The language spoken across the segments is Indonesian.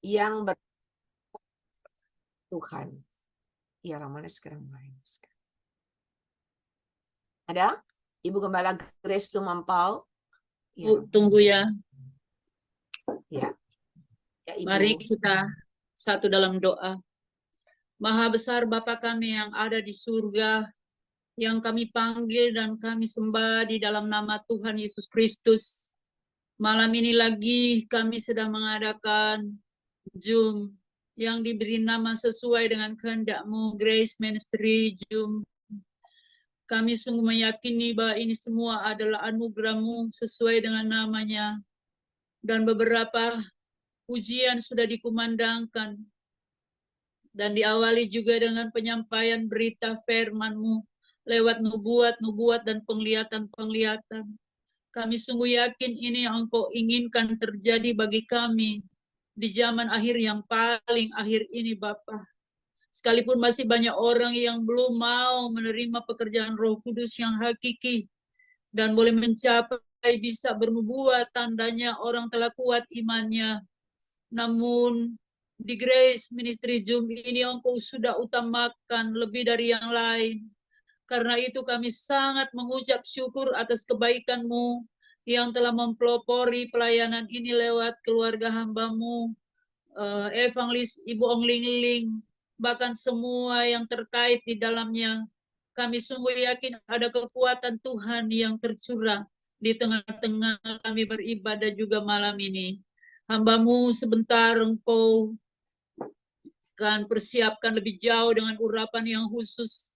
yang Tuhan. Ya, mana sekarang main. Ada? Ibu Gembala Grace Lumampau. Ya, tunggu ya. Ya. Ya, Ibu. Mari kita satu dalam doa. Maha besar Bapa kami yang ada di surga, yang kami panggil dan kami sembah di dalam nama Tuhan Yesus Kristus. Malam ini lagi kami sedang mengadakan Zoom yang diberi nama sesuai dengan kehendak-Mu, Grace Ministry Zoom. Kami sungguh meyakini bahwa ini semua adalah anugerah-Mu sesuai dengan namanya. Dan beberapa ujian sudah dikumandangkan. Dan diawali juga dengan penyampaian berita firman-Mu lewat nubuat-nubuat dan penglihatan-penglihatan. Kami sungguh yakin ini yang Engkau inginkan terjadi bagi kami di zaman akhir yang paling akhir ini, Bapa. Sekalipun masih banyak orang yang belum mau menerima pekerjaan Roh Kudus yang hakiki dan boleh mencapai bisa bernubuat, tandanya orang telah kuat imannya. Namun di Grace Ministry Zoom ini Engkau sudah utamakan lebih dari yang lain. Karena itu kami sangat mengucap syukur atas kebaikan-Mu yang telah mempelopori pelayanan ini lewat keluarga hamba-Mu, Evangelis Ibu Ong Ling Ling, bahkan semua yang terkait di dalamnya. Kami sungguh yakin ada kekuatan Tuhan yang tercurah di tengah-tengah kami beribadah juga malam ini. Hamba-Mu sebentar Engkau akan persiapkan lebih jauh dengan urapan yang khusus,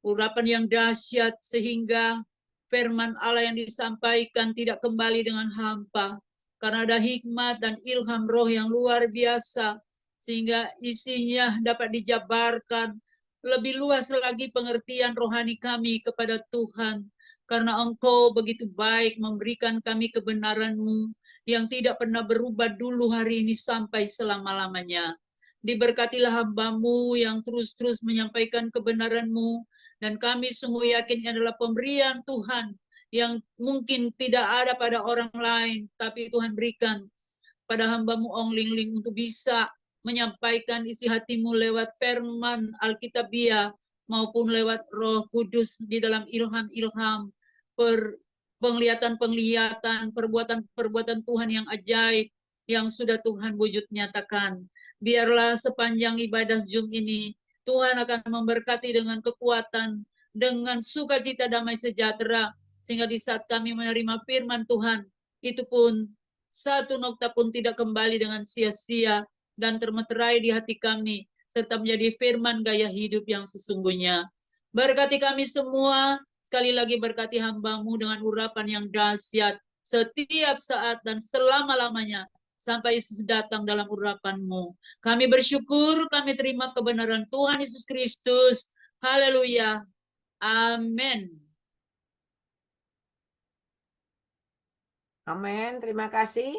urapan yang dahsyat, sehingga firman Allah yang disampaikan tidak kembali dengan hampa, karena ada hikmat dan ilham roh yang luar biasa, sehingga isinya dapat dijabarkan lebih luas lagi pengertian rohani kami kepada Tuhan, karena Engkau begitu baik memberikan kami kebenaran-Mu yang tidak pernah berubah dulu hari ini sampai selama-lamanya. Diberkatilah hamba-Mu yang terus-terus menyampaikan kebenaran-Mu, dan kami sungguh yakin ini adalah pemberian Tuhan yang mungkin tidak ada pada orang lain, tapi Tuhan berikan pada hamba-Mu Ong Ling Ling untuk bisa menyampaikan isi hati-Mu lewat firman Alkitabiah maupun lewat Roh Kudus di dalam ilham-ilham, penglihatan-penglihatan, perbuatan-perbuatan Tuhan yang ajaib yang sudah Tuhan wujud nyatakan. Biarlah sepanjang ibadah Zoom ini Tuhan akan memberkati dengan kekuatan, dengan sukacita damai sejahtera, sehingga di saat kami menerima firman Tuhan, itu pun satu nokta pun tidak kembali dengan sia-sia dan termeterai di hati kami, serta menjadi firman gaya hidup yang sesungguhnya. Berkati kami semua, sekali lagi berkati hamba-Mu dengan urapan yang dahsyat setiap saat dan selama-lamanya sampai Yesus datang dalam urapan-Mu. Kami bersyukur, kami terima kebenaran Tuhan Yesus Kristus. Haleluya. Amin. Amin. Terima kasih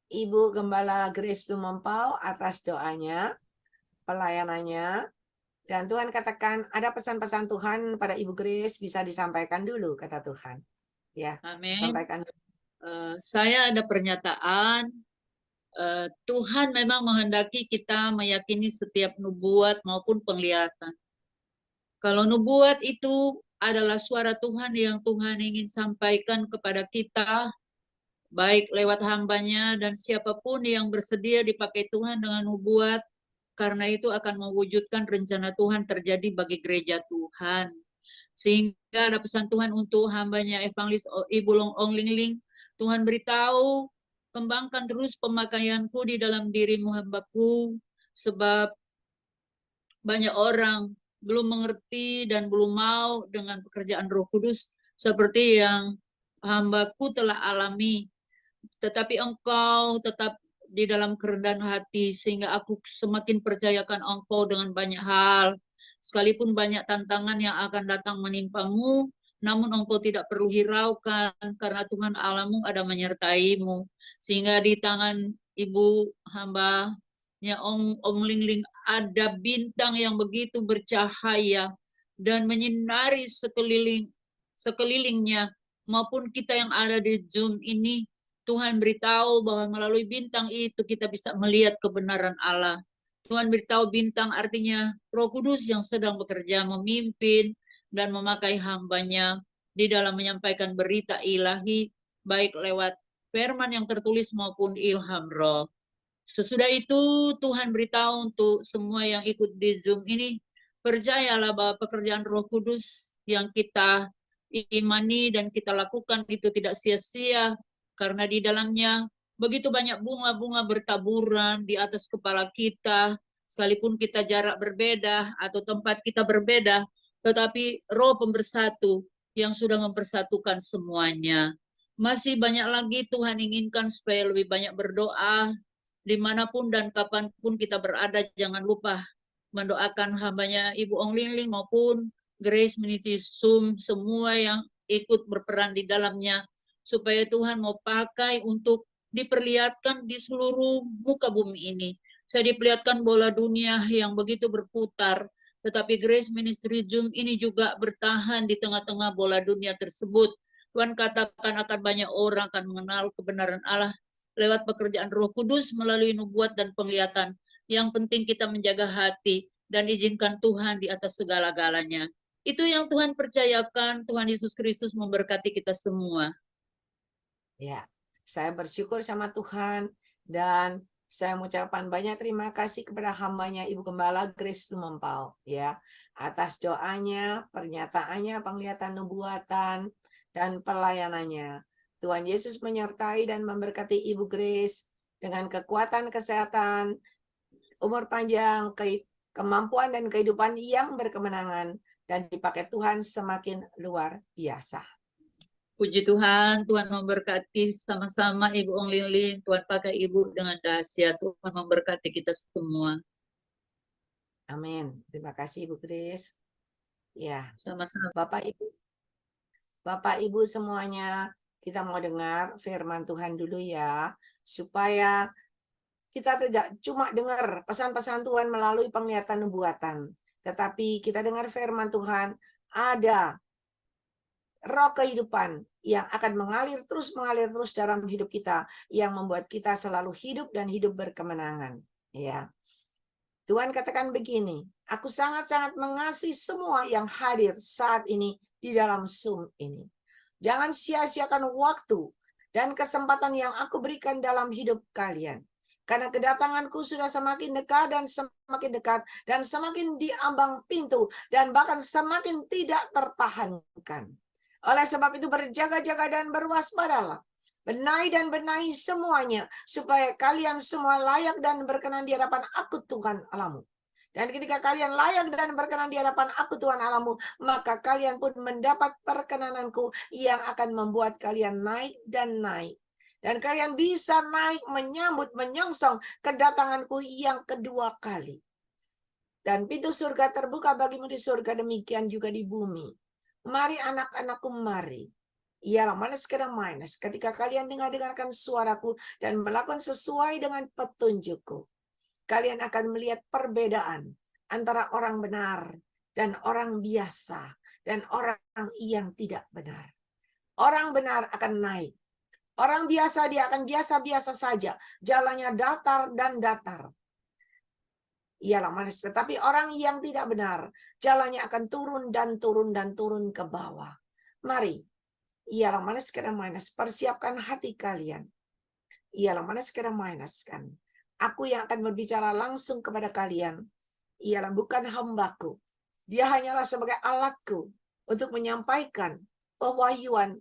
Ibu Gembala Grace Lumampau atas doanya, pelayanannya. Dan Tuhan katakan ada pesan-pesan Tuhan pada Ibu Grace bisa disampaikan dulu, kata Tuhan. Ya, amin. Sampaikan. Saya ada pernyataan. Tuhan memang menghendaki kita meyakini setiap nubuat maupun penglihatan. Kalau nubuat itu adalah suara Tuhan yang Tuhan ingin sampaikan kepada kita, baik lewat hambanya dan siapapun yang bersedia dipakai Tuhan dengan nubuat, karena itu akan mewujudkan rencana Tuhan terjadi bagi gereja Tuhan. Sehingga ada pesan Tuhan untuk hambanya Evangelis Ibu Ong Ling Ling. Tuhan beritahu, kembangkan terus pemakaianku di dalam dirimu hambaku, sebab banyak orang belum mengerti dan belum mau dengan pekerjaan Roh Kudus seperti yang hambaku telah alami. Tetapi Engkau tetap di dalam kerendahan hati, sehingga aku semakin percayakan Engkau dengan banyak hal. Sekalipun banyak tantangan yang akan datang menimpamu, namun Engkau tidak perlu hiraukan, karena Tuhan Allahmu ada menyertaimu. Sehingga di tangan ibu hambanya Om Ling Ling ada bintang yang begitu bercahaya dan menyinari sekelilingnya, maupun kita yang ada di Zoom ini. Tuhan beritahu bahwa melalui bintang itu kita bisa melihat kebenaran Allah. Tuhan beritahu bintang artinya Roh Kudus yang sedang bekerja memimpin dan memakai hambanya di dalam menyampaikan berita ilahi, baik lewat firman yang tertulis maupun ilham roh. Sesudah itu Tuhan beritahu untuk semua yang ikut di Zoom ini, percayalah bahwa pekerjaan Roh Kudus yang kita imani dan kita lakukan itu tidak sia-sia, karena di dalamnya begitu banyak bunga-bunga bertaburan di atas kepala kita, sekalipun kita jarak berbeda atau tempat kita berbeda, tetapi Roh Pembersatu yang sudah mempersatukan semuanya. Masih banyak lagi Tuhan inginkan supaya lebih banyak berdoa, dimanapun dan kapanpun kita berada. Jangan lupa mendoakan hambanya Ibu Ong Lingling maupun Grace Ministry Zoom, semua yang ikut berperan di dalamnya, supaya Tuhan mau pakai untuk diperlihatkan di seluruh muka bumi ini. Saya diperlihatkan bola dunia yang begitu berputar, tetapi Grace Ministry Zoom ini juga bertahan di tengah-tengah bola dunia tersebut. Tuhan katakan akan banyak orang akan mengenal kebenaran Allah lewat pekerjaan Roh Kudus melalui nubuat dan penglihatan. Yang penting kita menjaga hati dan izinkan Tuhan di atas segala-galanya. Itu yang Tuhan percayakan. Tuhan Yesus Kristus memberkati kita semua. Ya, saya bersyukur sama Tuhan dan saya mengucapkan banyak terima kasih kepada hambanya Ibu Gembala Grace Lumampau ya, atas doanya, pernyataannya, penglihatan nubuatan, dan pelayanannya. Tuhan Yesus menyertai dan memberkati Ibu Grace dengan kekuatan kesehatan, umur panjang, kemampuan dan kehidupan yang berkemenangan, dan dipakai Tuhan semakin luar biasa. Puji Tuhan, Tuhan memberkati sama-sama Ibu Ong Lingling. Tuhan pakai Ibu dengan dahsyat. Tuhan memberkati kita semua. Amin. Terima kasih Ibu Grace. Ya, Sama-sama. Bapak Ibu semuanya, kita mau dengar firman Tuhan dulu ya, supaya kita tidak cuma dengar pesan-pesan Tuhan melalui penglihatan nubuatan, tetapi kita dengar firman Tuhan, ada roh kehidupan yang akan mengalir terus dalam hidup kita, yang membuat kita selalu hidup dan hidup berkemenangan. Ya, Tuhan katakan begini, aku sangat-sangat mengasihi semua yang hadir saat ini di dalam Zoom ini. Jangan sia-siakan waktu dan kesempatan yang aku berikan dalam hidup kalian. Karena kedatanganku sudah semakin dekat dan semakin di ambang pintu dan bahkan semakin tidak tertahankan. Oleh sebab itu berjaga-jaga dan berwaspadalah. Benahi dan benahi semuanya, supaya kalian semua layak dan berkenan di hadapan aku Tuhan Allahmu. Dan ketika kalian layak dan berkenan di hadapan aku Tuhan Allahmu, maka kalian pun mendapat perkenananku yang akan membuat kalian naik dan naik. Dan kalian bisa naik menyambut, menyongsong kedatanganku yang kedua kali. Dan pintu surga terbuka bagimu di surga, demikian juga di bumi. Mari anak-anakku, mari. Ialah minus ketika kalian dengarkan suaraku dan melakukan sesuai dengan petunjukku. Kalian akan melihat perbedaan antara orang benar dan orang biasa dan orang yang tidak benar. Orang benar akan naik. Orang biasa dia akan biasa-biasa saja. Jalannya datar dan datar. Ialah manis. Tetapi orang yang tidak benar, jalannya akan turun dan turun dan turun ke bawah. Mari. Ialah manis kena minus. Persiapkan hati kalian. Ialah manis kena minus kan. Aku yang akan berbicara langsung kepada kalian. Ialah bukan hambaku. Dia hanyalah sebagai alatku untuk menyampaikan pewahyuan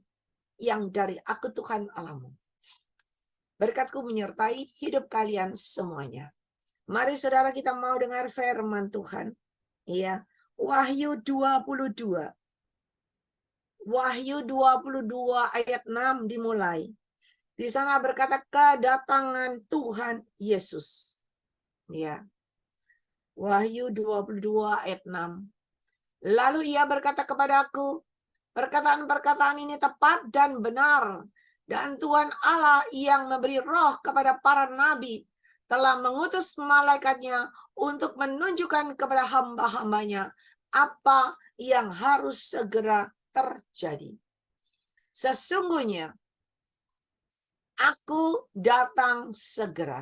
yang dari aku Tuhan Allahmu. Berkatku menyertai hidup kalian semuanya. Mari saudara kita mau dengar firman Tuhan. Ya, Wahyu 22. Wahyu 22 ayat 6 dimulai. Di sana berkata kedatangan Tuhan Yesus. Ya. Wahyu 22 ayat 6. Lalu ia berkata kepadaku, perkataan-perkataan ini tepat dan benar. Dan Tuhan Allah yang memberi roh kepada para nabi telah mengutus malaikatnya untuk menunjukkan kepada hamba-hambanya apa yang harus segera terjadi. Sesungguhnya Aku datang segera.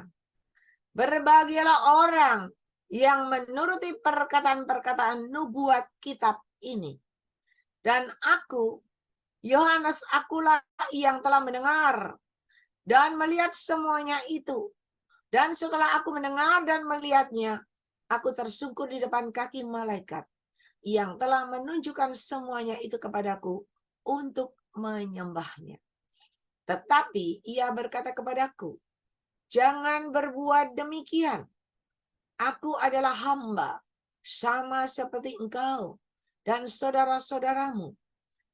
Berbahagialah orang yang menuruti perkataan-perkataan nubuat kitab ini. Dan aku, Yohanes, akulah yang telah mendengar dan melihat semuanya itu. Dan setelah aku mendengar dan melihatnya, aku tersungkur di depan kaki malaikat yang telah menunjukkan semuanya itu kepadaku untuk menyembahnya. Tetapi ia berkata kepadaku, jangan berbuat demikian. Aku adalah hamba, sama seperti engkau dan saudara-saudaramu,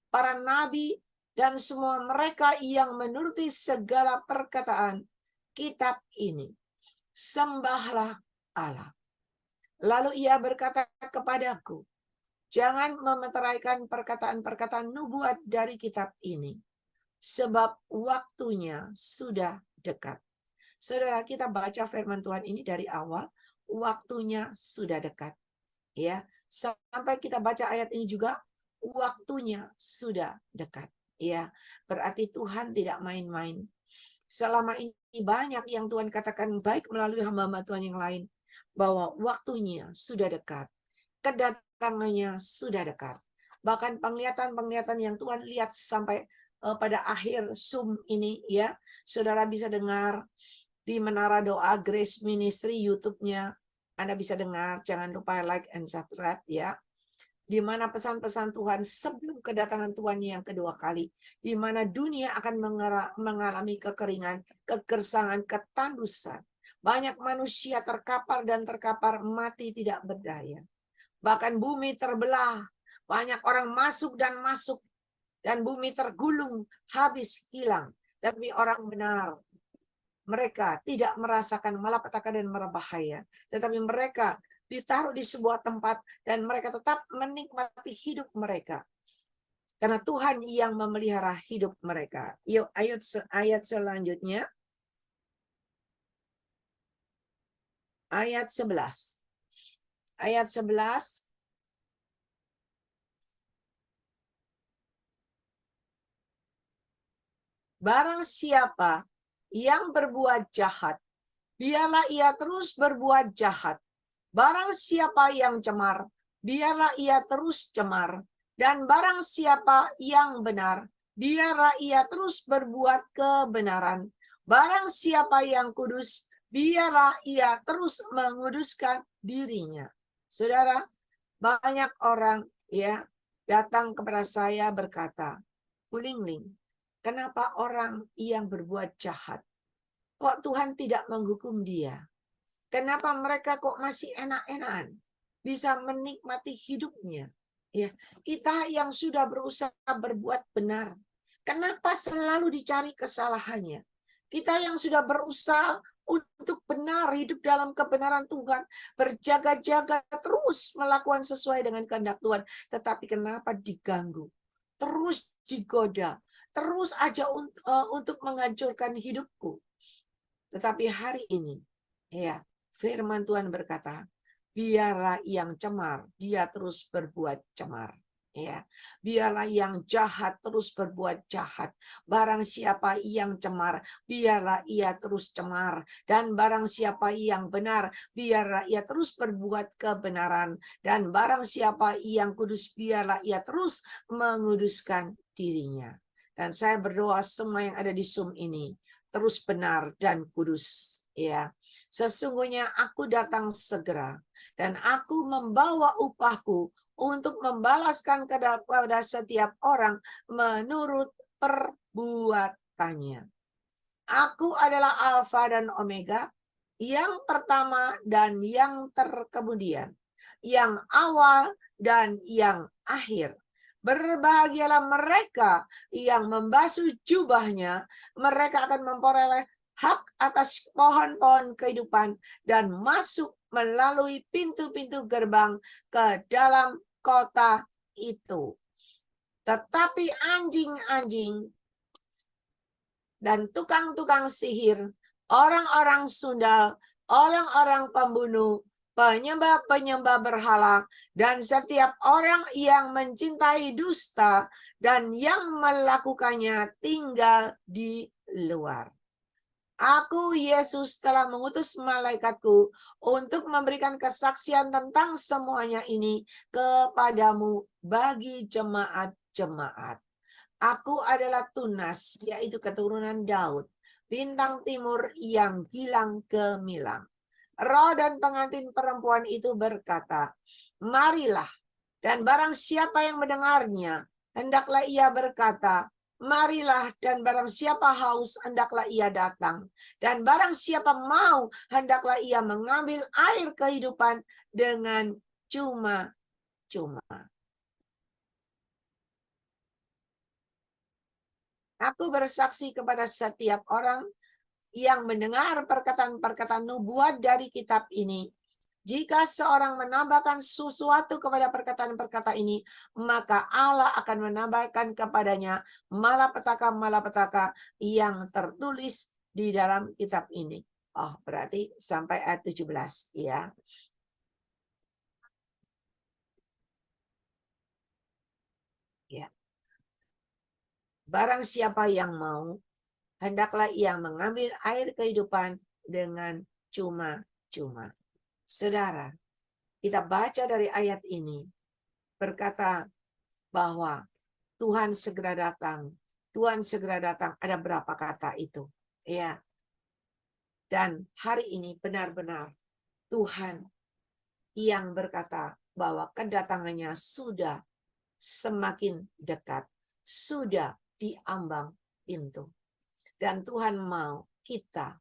para nabi, dan semua mereka yang menuruti segala perkataan kitab ini. Sembahlah Allah. Lalu ia berkata kepadaku, jangan memeteraikan perkataan-perkataan nubuat dari kitab ini, sebab waktunya sudah dekat. Saudara, kita baca firman Tuhan ini dari awal, waktunya sudah dekat. Ya, sampai kita baca ayat ini juga, waktunya sudah dekat. Ya, berarti Tuhan tidak main-main. Selama ini banyak yang Tuhan katakan baik melalui hamba-hamba Tuhan yang lain, bahwa waktunya sudah dekat, kedatangannya sudah dekat. Bahkan penglihatan-penglihatan yang Tuhan lihat sampai pada akhir Zoom ini, ya, saudara bisa dengar di Menara Doa Grace Ministry YouTube-nya. Anda bisa dengar, jangan lupa like and subscribe, ya. Di mana pesan-pesan Tuhan sebelum kedatangan Tuhan yang kedua kali, di mana dunia akan mengalami kekeringan, kegersangan, ketandusan. Banyak manusia terkapar dan terkapar mati tidak berdaya. Bahkan bumi terbelah, banyak orang masuk, dan bumi tergulung, habis, hilang. Tapi orang benar, mereka tidak merasakan malapetaka dan bahaya, tetapi mereka ditaruh di sebuah tempat dan mereka tetap menikmati hidup mereka. Karena Tuhan yang memelihara hidup mereka. Yuk, ayat selanjutnya. Ayat 11. Ayat 11. Barang siapa yang berbuat jahat, biarlah ia terus berbuat jahat. Barang siapa yang cemar, biarlah ia terus cemar. Dan barang siapa yang benar, biarlah ia terus berbuat kebenaran. Barang siapa yang kudus, biarlah ia terus menguduskan dirinya. Saudara, banyak orang ya datang kepada saya berkata, Ulingling, kenapa orang yang berbuat jahat, kok Tuhan tidak menghukum dia? Kenapa mereka kok masih enak-enakan bisa menikmati hidupnya? Ya, kita yang sudah berusaha berbuat benar, kenapa selalu dicari kesalahannya? Kita yang sudah berusaha untuk benar, hidup dalam kebenaran Tuhan, berjaga-jaga terus melakukan sesuai dengan kehendak Tuhan, tetapi kenapa diganggu? Terus digoda, terus aja untuk menghancurkan hidupku. Tetapi hari ini, ya, firman Tuhan berkata, biarlah yang cemar, dia terus berbuat cemar. Ya, biarlah yang jahat terus berbuat jahat. Barang siapa yang cemar, biarlah ia terus cemar. Dan barang siapa yang benar, biarlah ia terus berbuat kebenaran. Dan barang siapa yang kudus, biarlah ia terus menguduskan dirinya. Dan saya berdoa semua yang ada di Zoom ini terus benar dan kudus, ya. Sesungguhnya aku datang segera dan aku membawa upahku untuk membalaskan kepada setiap orang menurut perbuatannya. Aku adalah Alfa dan Omega, yang pertama dan yang terkemudian, yang awal dan yang akhir. Berbahagialah mereka yang membasuh jubahnya, mereka akan memperoleh hak atas pohon-pohon kehidupan dan masuk melalui pintu-pintu gerbang ke dalam kota itu. Tetapi anjing-anjing dan tukang-tukang sihir, orang-orang sundal, orang-orang pembunuh, penyembah-penyembah berhala, dan setiap orang yang mencintai dusta dan yang melakukannya tinggal di luar. Aku, Yesus, telah mengutus malaikatku untuk memberikan kesaksian tentang semuanya ini kepadamu bagi jemaat-jemaat. Aku adalah Tunas, yaitu keturunan Daud, bintang timur yang gilang gemilang. Roh dan pengantin perempuan itu berkata, marilah, dan barang siapa yang mendengarnya, hendaklah ia berkata, marilah, dan barang siapa haus, hendaklah ia datang. Dan barang siapa mau, hendaklah ia mengambil air kehidupan dengan cuma-cuma. Aku bersaksi kepada setiap orang yang mendengar perkataan-perkataan nubuat dari kitab ini. Jika seorang menambahkan sesuatu kepada perkataan-perkataan ini, maka Allah akan menambahkan kepadanya malapetaka-malapetaka yang tertulis di dalam kitab ini. Oh, berarti sampai ayat 17, ya. Ya. Barang siapa yang mau, hendaklah ia mengambil air kehidupan dengan cuma-cuma. Saudara, kita baca dari ayat ini, berkata bahwa Tuhan segera datang. Tuhan segera datang. Ada berapa kata itu? Ya. Dan hari ini benar-benar Tuhan yang berkata bahwa kedatangannya sudah semakin dekat. Sudah di ambang pintu. Dan Tuhan mau kita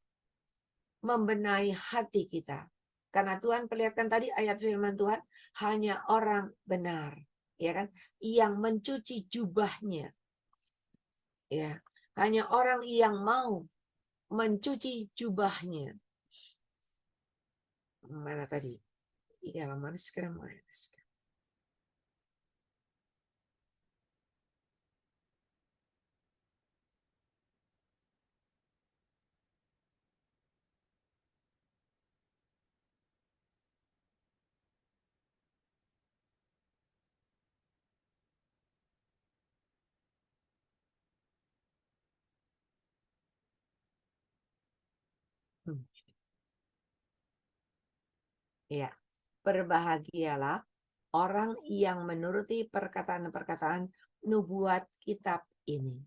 membenahi hati kita. Karena Tuhan perlihatkan tadi ayat firman Tuhan, hanya orang benar, ya kan, yang mencuci jubahnya. Ya, hanya orang yang mau mencuci jubahnya. Mana tadi? Iya, mana sekarang? Ya, berbahagialah orang yang menuruti perkataan-perkataan nubuat kitab ini.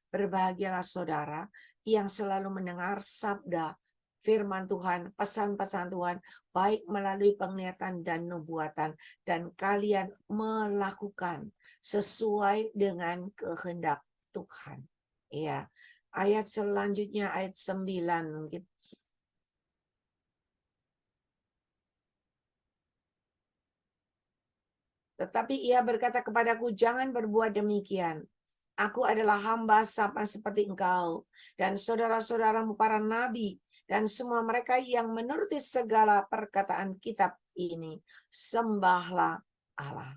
Berbahagialah saudara yang selalu mendengar sabda firman Tuhan, pesan-pesan Tuhan, baik melalui penglihatan dan nubuatan, dan kalian melakukan sesuai dengan kehendak Tuhan. Ya, ayat selanjutnya ayat 9 mungkin. Tetapi ia berkata kepadaku, jangan berbuat demikian. Aku adalah hamba sama seperti engkau, dan saudara-saudaramu para nabi, dan semua mereka yang menuruti segala perkataan kitab ini. Sembahlah Allah.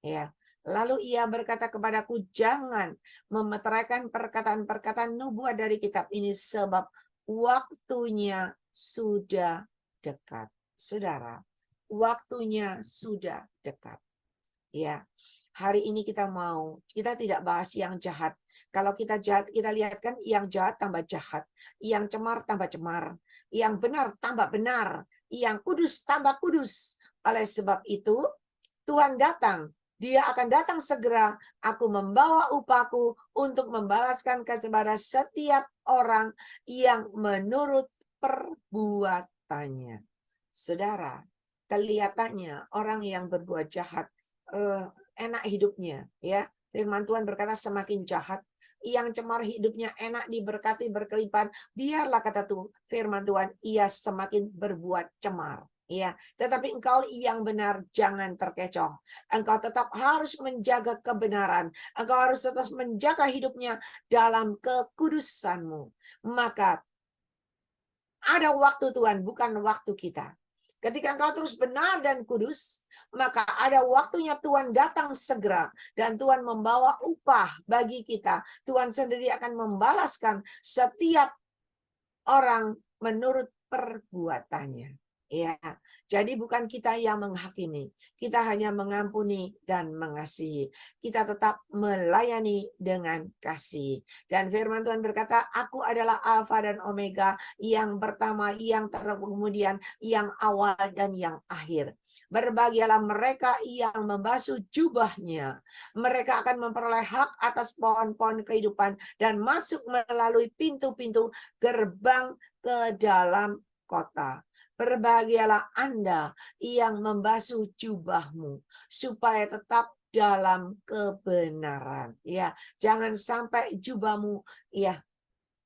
Ya. Lalu ia berkata kepadaku, jangan memeteraikan perkataan-perkataan nubuat dari kitab ini, sebab waktunya sudah dekat. Saudara, waktunya sudah dekat. Ya, hari ini kita tidak bahas yang jahat. Kalau kita jahat, kita lihat kan yang jahat tambah jahat, yang cemar tambah cemar, yang benar tambah benar, yang kudus tambah kudus. Oleh sebab itu, Tuhan datang. Dia akan datang segera. Aku membawa upahku untuk membalaskan kepada setiap orang yang menurut perbuatannya. Saudara, kelihatannya orang yang berbuat jahat enak hidupnya, ya. Firman Tuhan berkata semakin jahat, yang cemar hidupnya enak diberkati berkelimpahan, biarlah kata Tuhan, firman Tuhan, ia semakin berbuat cemar. Ya, tetapi engkau yang benar jangan terkecoh. Engkau tetap harus menjaga kebenaran. Engkau harus tetap menjaga hidupnya dalam kekudusanmu. Maka ada waktu Tuhan, bukan waktu kita. Ketika engkau terus benar dan kudus, maka ada waktunya Tuhan datang segera. Dan Tuhan membawa upah bagi kita. Tuhan sendiri akan membalaskan setiap orang menurut perbuatannya. Ya, jadi bukan kita yang menghakimi, kita hanya mengampuni dan mengasihi. Kita tetap melayani dengan kasih. Dan firman Tuhan berkata, aku adalah Alfa dan Omega, yang pertama, yang kemudian, yang awal dan yang akhir. Berbahagialah mereka yang membasuh jubahnya. Mereka akan memperoleh hak atas pohon-pohon kehidupan dan masuk melalui pintu-pintu gerbang ke dalam kota. Berbahagialah Anda yang membasuh jubahmu supaya tetap dalam kebenaran. Ya, jangan sampai jubahmu ya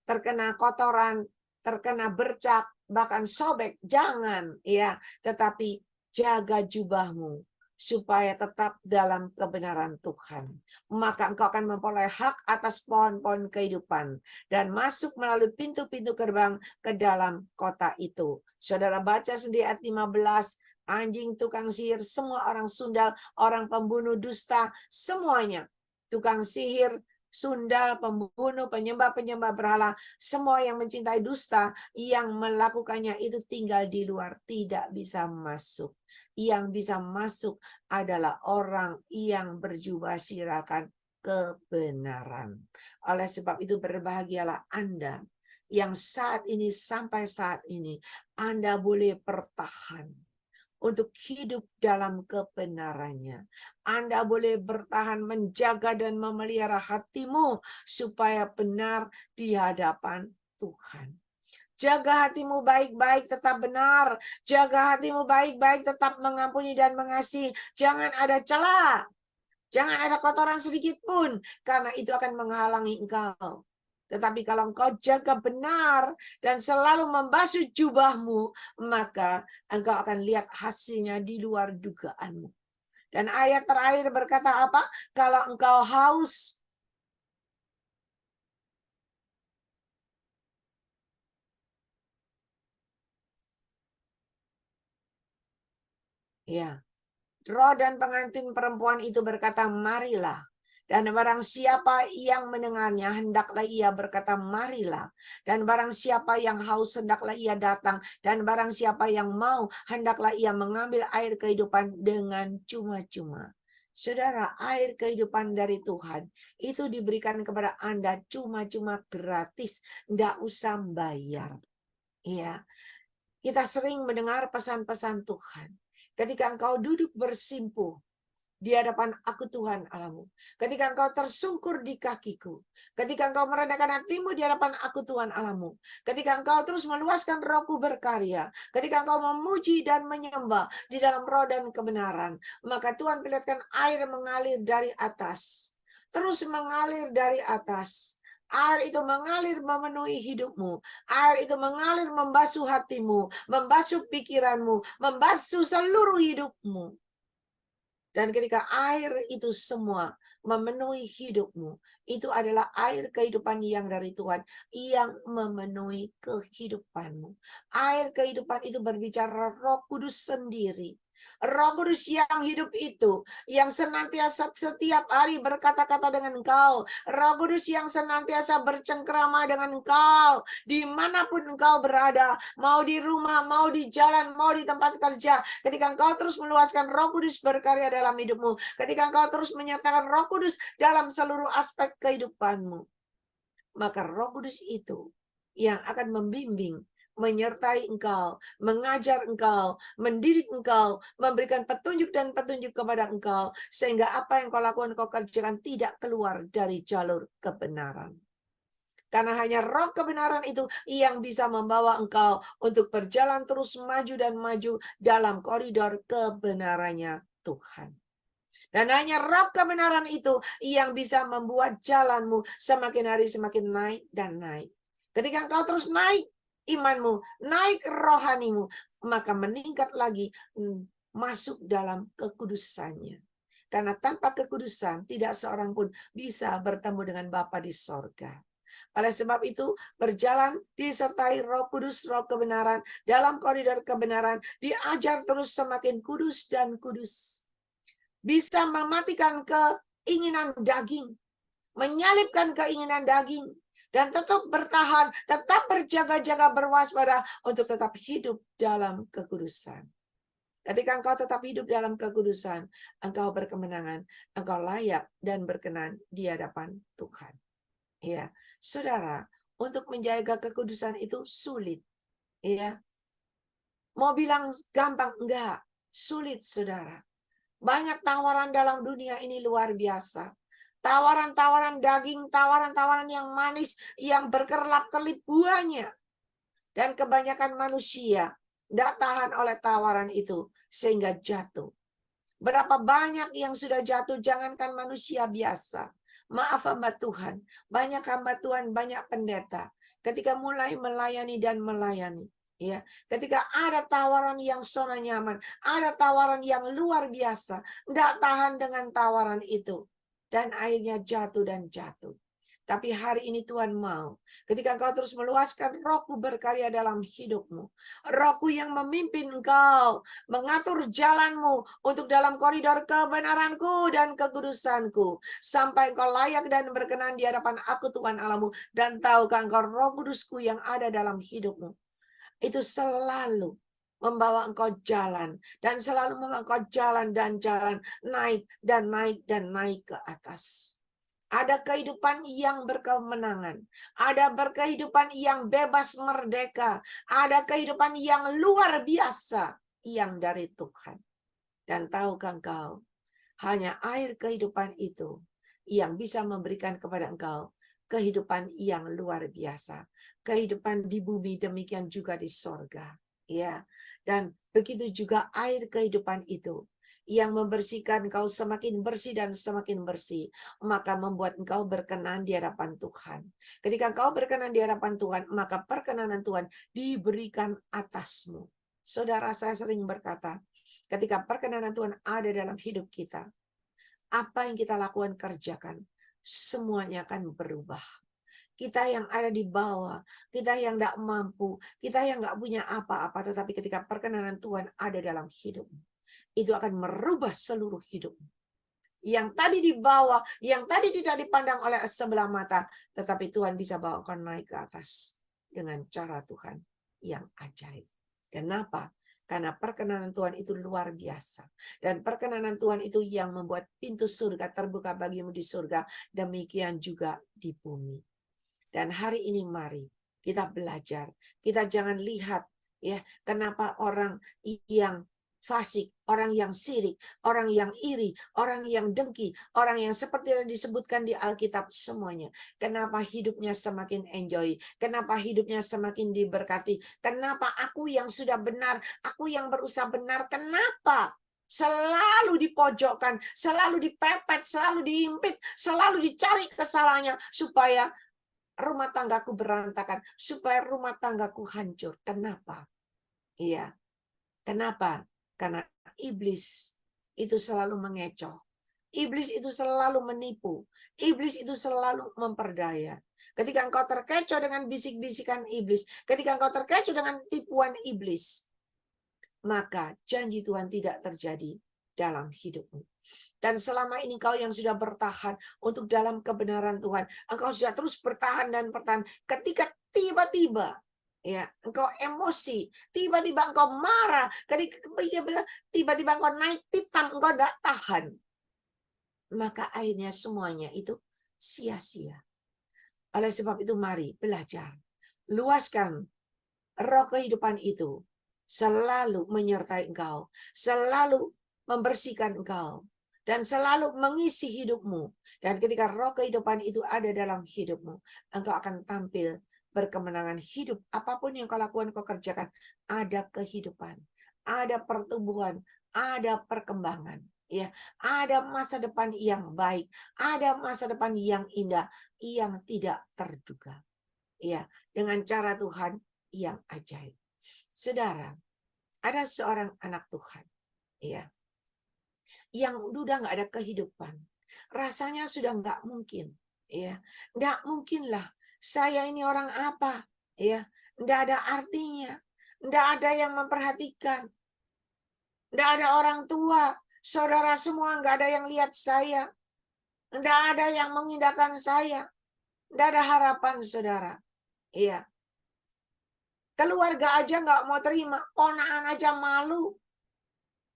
terkena kotoran, terkena bercak, bahkan sobek. Jangan ya, tetapi jaga jubahmu supaya tetap dalam kebenaran Tuhan. Maka engkau akan memperoleh hak atas pohon-pohon kehidupan dan masuk melalui pintu-pintu gerbang ke dalam kota itu. Saudara baca sendiri ayat 15, anjing, tukang sihir, semua orang sundal, orang pembunuh, dusta, semuanya. Tukang sihir, sundal, pembunuh, penyembah-penyembah berhala, semua yang mencintai dusta, yang melakukannya itu tinggal di luar, tidak bisa masuk. Yang bisa masuk adalah orang yang berjubah sirahkan kebenaran. Oleh sebab itu berbahagialah Anda yang saat ini sampai saat ini Anda boleh bertahan untuk hidup dalam kebenarannya. Anda boleh bertahan menjaga dan memelihara hatimu supaya benar di hadapan Tuhan. Jaga hatimu baik-baik, tetap benar. Jaga hatimu baik-baik, tetap mengampuni dan mengasihi. Jangan ada celah. Jangan ada kotoran sedikit pun, karena itu akan menghalangi engkau. Tetapi kalau engkau jaga benar dan selalu membasuh jubahmu, maka engkau akan lihat hasilnya di luar dugaanmu. Dan ayat terakhir berkata apa? Kalau engkau haus, ya, roh dan pengantin perempuan itu berkata, marilah. Dan barang siapa yang mendengarnya, hendaklah ia berkata, marilah. Dan barang siapa yang haus, hendaklah ia datang. Dan barang siapa yang mau, hendaklah ia mengambil air kehidupan dengan cuma-cuma. Saudara, air kehidupan dari Tuhan itu diberikan kepada Anda cuma-cuma gratis. Tidak usah bayar. Iya, kita sering mendengar pesan-pesan Tuhan. Ketika engkau duduk bersimpuh di hadapan aku Tuhan Allahmu. Ketika engkau tersungkur di kakiku. Ketika engkau merendahkan hatimu di hadapan aku Tuhan Allahmu. Ketika engkau terus meluaskan rohku berkarya. Ketika engkau memuji dan menyembah di dalam roh dan kebenaran. Maka Tuhan perlihatkan air mengalir dari atas. Terus mengalir dari atas. Air itu mengalir memenuhi hidupmu. Air itu mengalir membasuh hatimu, membasuh pikiranmu, membasuh seluruh hidupmu. Dan ketika air itu semua memenuhi hidupmu, itu adalah air kehidupan yang dari Tuhan yang memenuhi kehidupanmu. Air kehidupan itu berbicara Roh Kudus sendiri. Roh Kudus yang hidup itu, yang senantiasa setiap hari berkata-kata dengan engkau. Roh Kudus yang senantiasa bercengkrama dengan engkau, dimanapun engkau berada, mau di rumah, mau di jalan, mau di tempat kerja. Ketika engkau terus meluaskan Roh Kudus berkarya dalam hidupmu, ketika engkau terus menyatakan Roh Kudus dalam seluruh aspek kehidupanmu, maka Roh Kudus itu yang akan membimbing, menyertai engkau, mengajar engkau, mendidik engkau, memberikan petunjuk dan petunjuk kepada engkau, sehingga apa yang kau lakukan, kau kerjakan tidak keluar dari jalur kebenaran. Karena hanya roh kebenaran itu yang bisa membawa engkau untuk berjalan terus maju dan maju dalam koridor kebenarannya Tuhan. Dan hanya roh kebenaran itu yang bisa membuat jalanmu semakin hari semakin naik dan naik. Ketika engkau terus naik imanmu, naik rohanimu, maka meningkat lagi masuk dalam kekudusannya. Karena tanpa kekudusan tidak seorang pun bisa bertemu dengan Bapa di sorga. Oleh sebab itu, berjalan disertai Roh Kudus, roh kebenaran, dalam koridor kebenaran, diajar terus semakin kudus dan kudus. Bisa mematikan keinginan daging, menyalipkan keinginan daging, dan tetap bertahan, tetap berjaga-jaga, berwaspada untuk tetap hidup dalam kekudusan. Ketika engkau tetap hidup dalam kekudusan, engkau berkemenangan, engkau layak dan berkenan di hadapan Tuhan. Ya, saudara, untuk menjaga kekudusan itu sulit. Ya, mau bilang gampang, enggak, sulit, saudara. Banyak tawaran dalam dunia ini luar biasa. Tawaran-tawaran daging, tawaran-tawaran yang manis, yang berkerlap-kerlip buahnya. Dan kebanyakan manusia tidak tahan oleh tawaran itu, sehingga jatuh. Berapa banyak yang sudah jatuh, jangankan manusia biasa. Maaf hamba Tuhan, banyak hamba Tuhan, banyak pendeta. Ketika mulai melayani dan melayani, ya, ketika ada tawaran yang zona nyaman, ada tawaran yang luar biasa, tidak tahan dengan tawaran itu. Dan akhirnya jatuh dan jatuh. Tapi hari ini Tuhan mau, ketika engkau terus meluaskan Roh-Ku berkarya dalam hidupmu, Roh-Ku yang memimpin engkau, mengatur jalanmu untuk dalam koridor kebenaranku dan kekudusanku, sampai engkau layak dan berkenan di hadapan aku Tuhan Allahmu, dan tahukah engkau Roh Kudusku yang ada dalam hidupmu, itu selalu membawa engkau jalan, dan selalu membawa engkau jalan dan jalan, naik dan naik dan naik ke atas. Ada kehidupan yang berkemenangan, ada berkehidupan yang bebas merdeka, ada kehidupan yang luar biasa yang dari Tuhan. Dan tahukah engkau, hanya air kehidupan itu yang bisa memberikan kepada engkau kehidupan yang luar biasa. Kehidupan di bumi, demikian juga di sorga. Ya, dan begitu juga air kehidupan itu yang membersihkan engkau semakin bersih dan semakin bersih, maka membuat engkau berkenan di hadapan Tuhan. Ketika engkau berkenan di hadapan Tuhan, maka perkenanan Tuhan diberikan atasmu. Saudara, saya sering berkata, ketika perkenanan Tuhan ada dalam hidup kita, apa yang kita lakukan, kerjakan, semuanya akan berubah. Kita yang ada di bawah, kita yang tidak mampu, kita yang nggak punya apa-apa, tetapi ketika perkenanan Tuhan ada dalam hidupmu, itu akan merubah seluruh hidupmu. Yang tadi di bawah, yang tadi tidak dipandang oleh sebelah mata, tetapi Tuhan bisa bawa kau naik ke atas dengan cara Tuhan yang ajaib. Kenapa? Karena perkenanan Tuhan itu luar biasa. Dan perkenanan Tuhan itu yang membuat pintu surga terbuka bagimu di surga, demikian juga di bumi. Dan hari ini mari kita belajar. Kita jangan lihat ya kenapa orang yang fasik, orang yang sirik, orang yang iri, orang yang dengki, orang yang seperti yang disebutkan di Alkitab semuanya. Kenapa hidupnya semakin enjoy? Kenapa hidupnya semakin diberkati? Kenapa aku yang sudah benar, aku yang berusaha benar, kenapa selalu dipojokkan, selalu dipepet, selalu diimpit, selalu dicari kesalahannya supaya rumah tanggaku berantakan, supaya rumah tanggaku hancur? Kenapa? Iya. Kenapa? Karena iblis itu selalu mengecoh. Iblis itu selalu menipu. Iblis itu selalu memperdaya. Ketika engkau terkecoh dengan bisik-bisikan iblis, ketika engkau terkecoh dengan tipuan iblis, maka janji Tuhan tidak terjadi dalam hidupmu. Dan selama ini kau yang sudah bertahan untuk dalam kebenaran Tuhan, engkau sudah terus bertahan dan bertahan. Ketika tiba-tiba ya engkau emosi, tiba-tiba engkau marah, ketika tiba-tiba engkau naik pitam, engkau tidak tahan, maka akhirnya semuanya itu sia-sia. Oleh sebab itu mari belajar, luaskan roh kehidupan itu selalu menyertai engkau, selalu membersihkan engkau, dan selalu mengisi hidupmu. Dan ketika roh kehidupan itu ada dalam hidupmu, engkau akan tampil berkemenangan hidup. Apapun yang kau lakukan, kau kerjakan, ada kehidupan, ada pertumbuhan, ada perkembangan. Ya, ada masa depan yang baik, ada masa depan yang indah, yang tidak terduga. Ya, dengan cara Tuhan yang ajaib. Saudara, ada seorang anak Tuhan, ya, yang udah nggak ada kehidupan, rasanya sudah nggak mungkin, ya, nggak mungkin lah. Saya ini orang apa, ya, nggak ada artinya, nggak ada yang memperhatikan, nggak ada orang tua, saudara semua nggak ada yang lihat saya, nggak ada yang mengindahkan saya, Nggak ada harapan, saudara. Iya. Keluarga aja nggak mau terima. Ponakan aja malu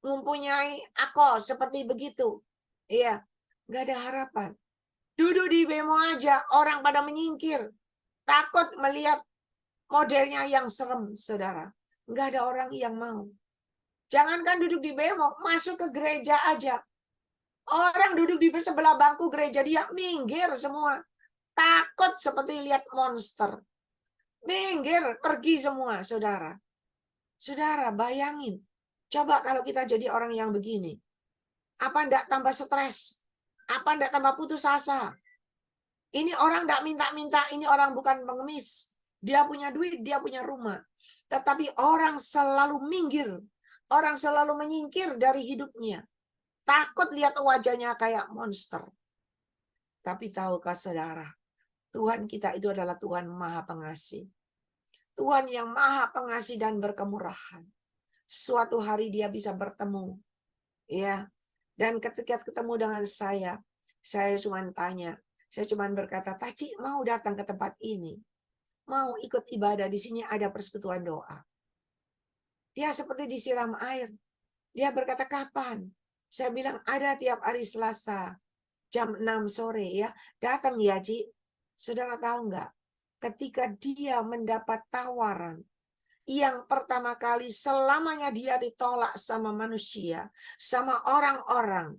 mempunyai aku seperti begitu. Iya. Nggak ada harapan. Duduk di bemo aja, orang pada menyingkir. Takut melihat modelnya yang serem, saudara. Nggak ada orang yang mau. Jangankan duduk di bemo, masuk ke gereja aja. Orang duduk di sebelah bangku gereja, dia minggir semua. Takut seperti lihat monster. Minggir, pergi semua, saudara. Saudara, bayangin. Coba kalau kita jadi orang yang begini. Apa enggak tambah stres? Apa enggak tambah putus asa? Ini orang enggak minta-minta, ini orang bukan pengemis. Dia punya duit, dia punya rumah. Tetapi orang selalu minggir. Orang selalu menyingkir dari hidupnya. Takut lihat wajahnya kayak monster. Tapi tahukah saudara, Tuhan kita itu adalah Tuhan Maha Pengasih. Tuhan yang Maha Pengasih dan berkemurahan. Suatu hari dia bisa bertemu. Ya. Dan ketika ketemu dengan saya cuma tanya, saya cuma berkata, Taci mau datang ke tempat ini. Mau ikut ibadah, di sini ada persekutuan doa. Dia seperti disiram air. Dia berkata, kapan? Saya bilang, ada tiap hari Selasa, jam 6 sore ya. Datang ya, Ci. Saudara tahu nggak? Ketika dia mendapat tawaran, yang pertama kali selamanya dia ditolak sama manusia, sama orang-orang.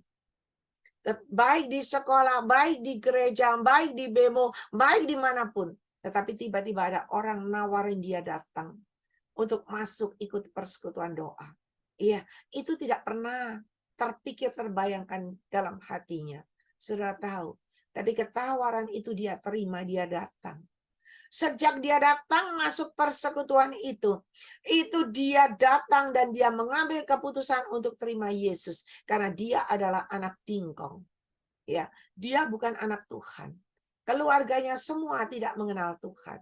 Baik di sekolah, baik di gereja, baik di bemo, baik dimanapun. Tetapi tiba-tiba ada orang nawarin dia datang untuk masuk ikut persekutuan doa. Iya, itu tidak pernah terpikir, terbayangkan dalam hatinya. Saudara tahu, ketika tawaran itu dia terima, dia datang. Sejak dia datang masuk persekutuan itu dia datang dan dia mengambil keputusan untuk terima Yesus karena dia adalah anak tingkong. Ya, dia bukan anak Tuhan. Keluarganya semua tidak mengenal Tuhan.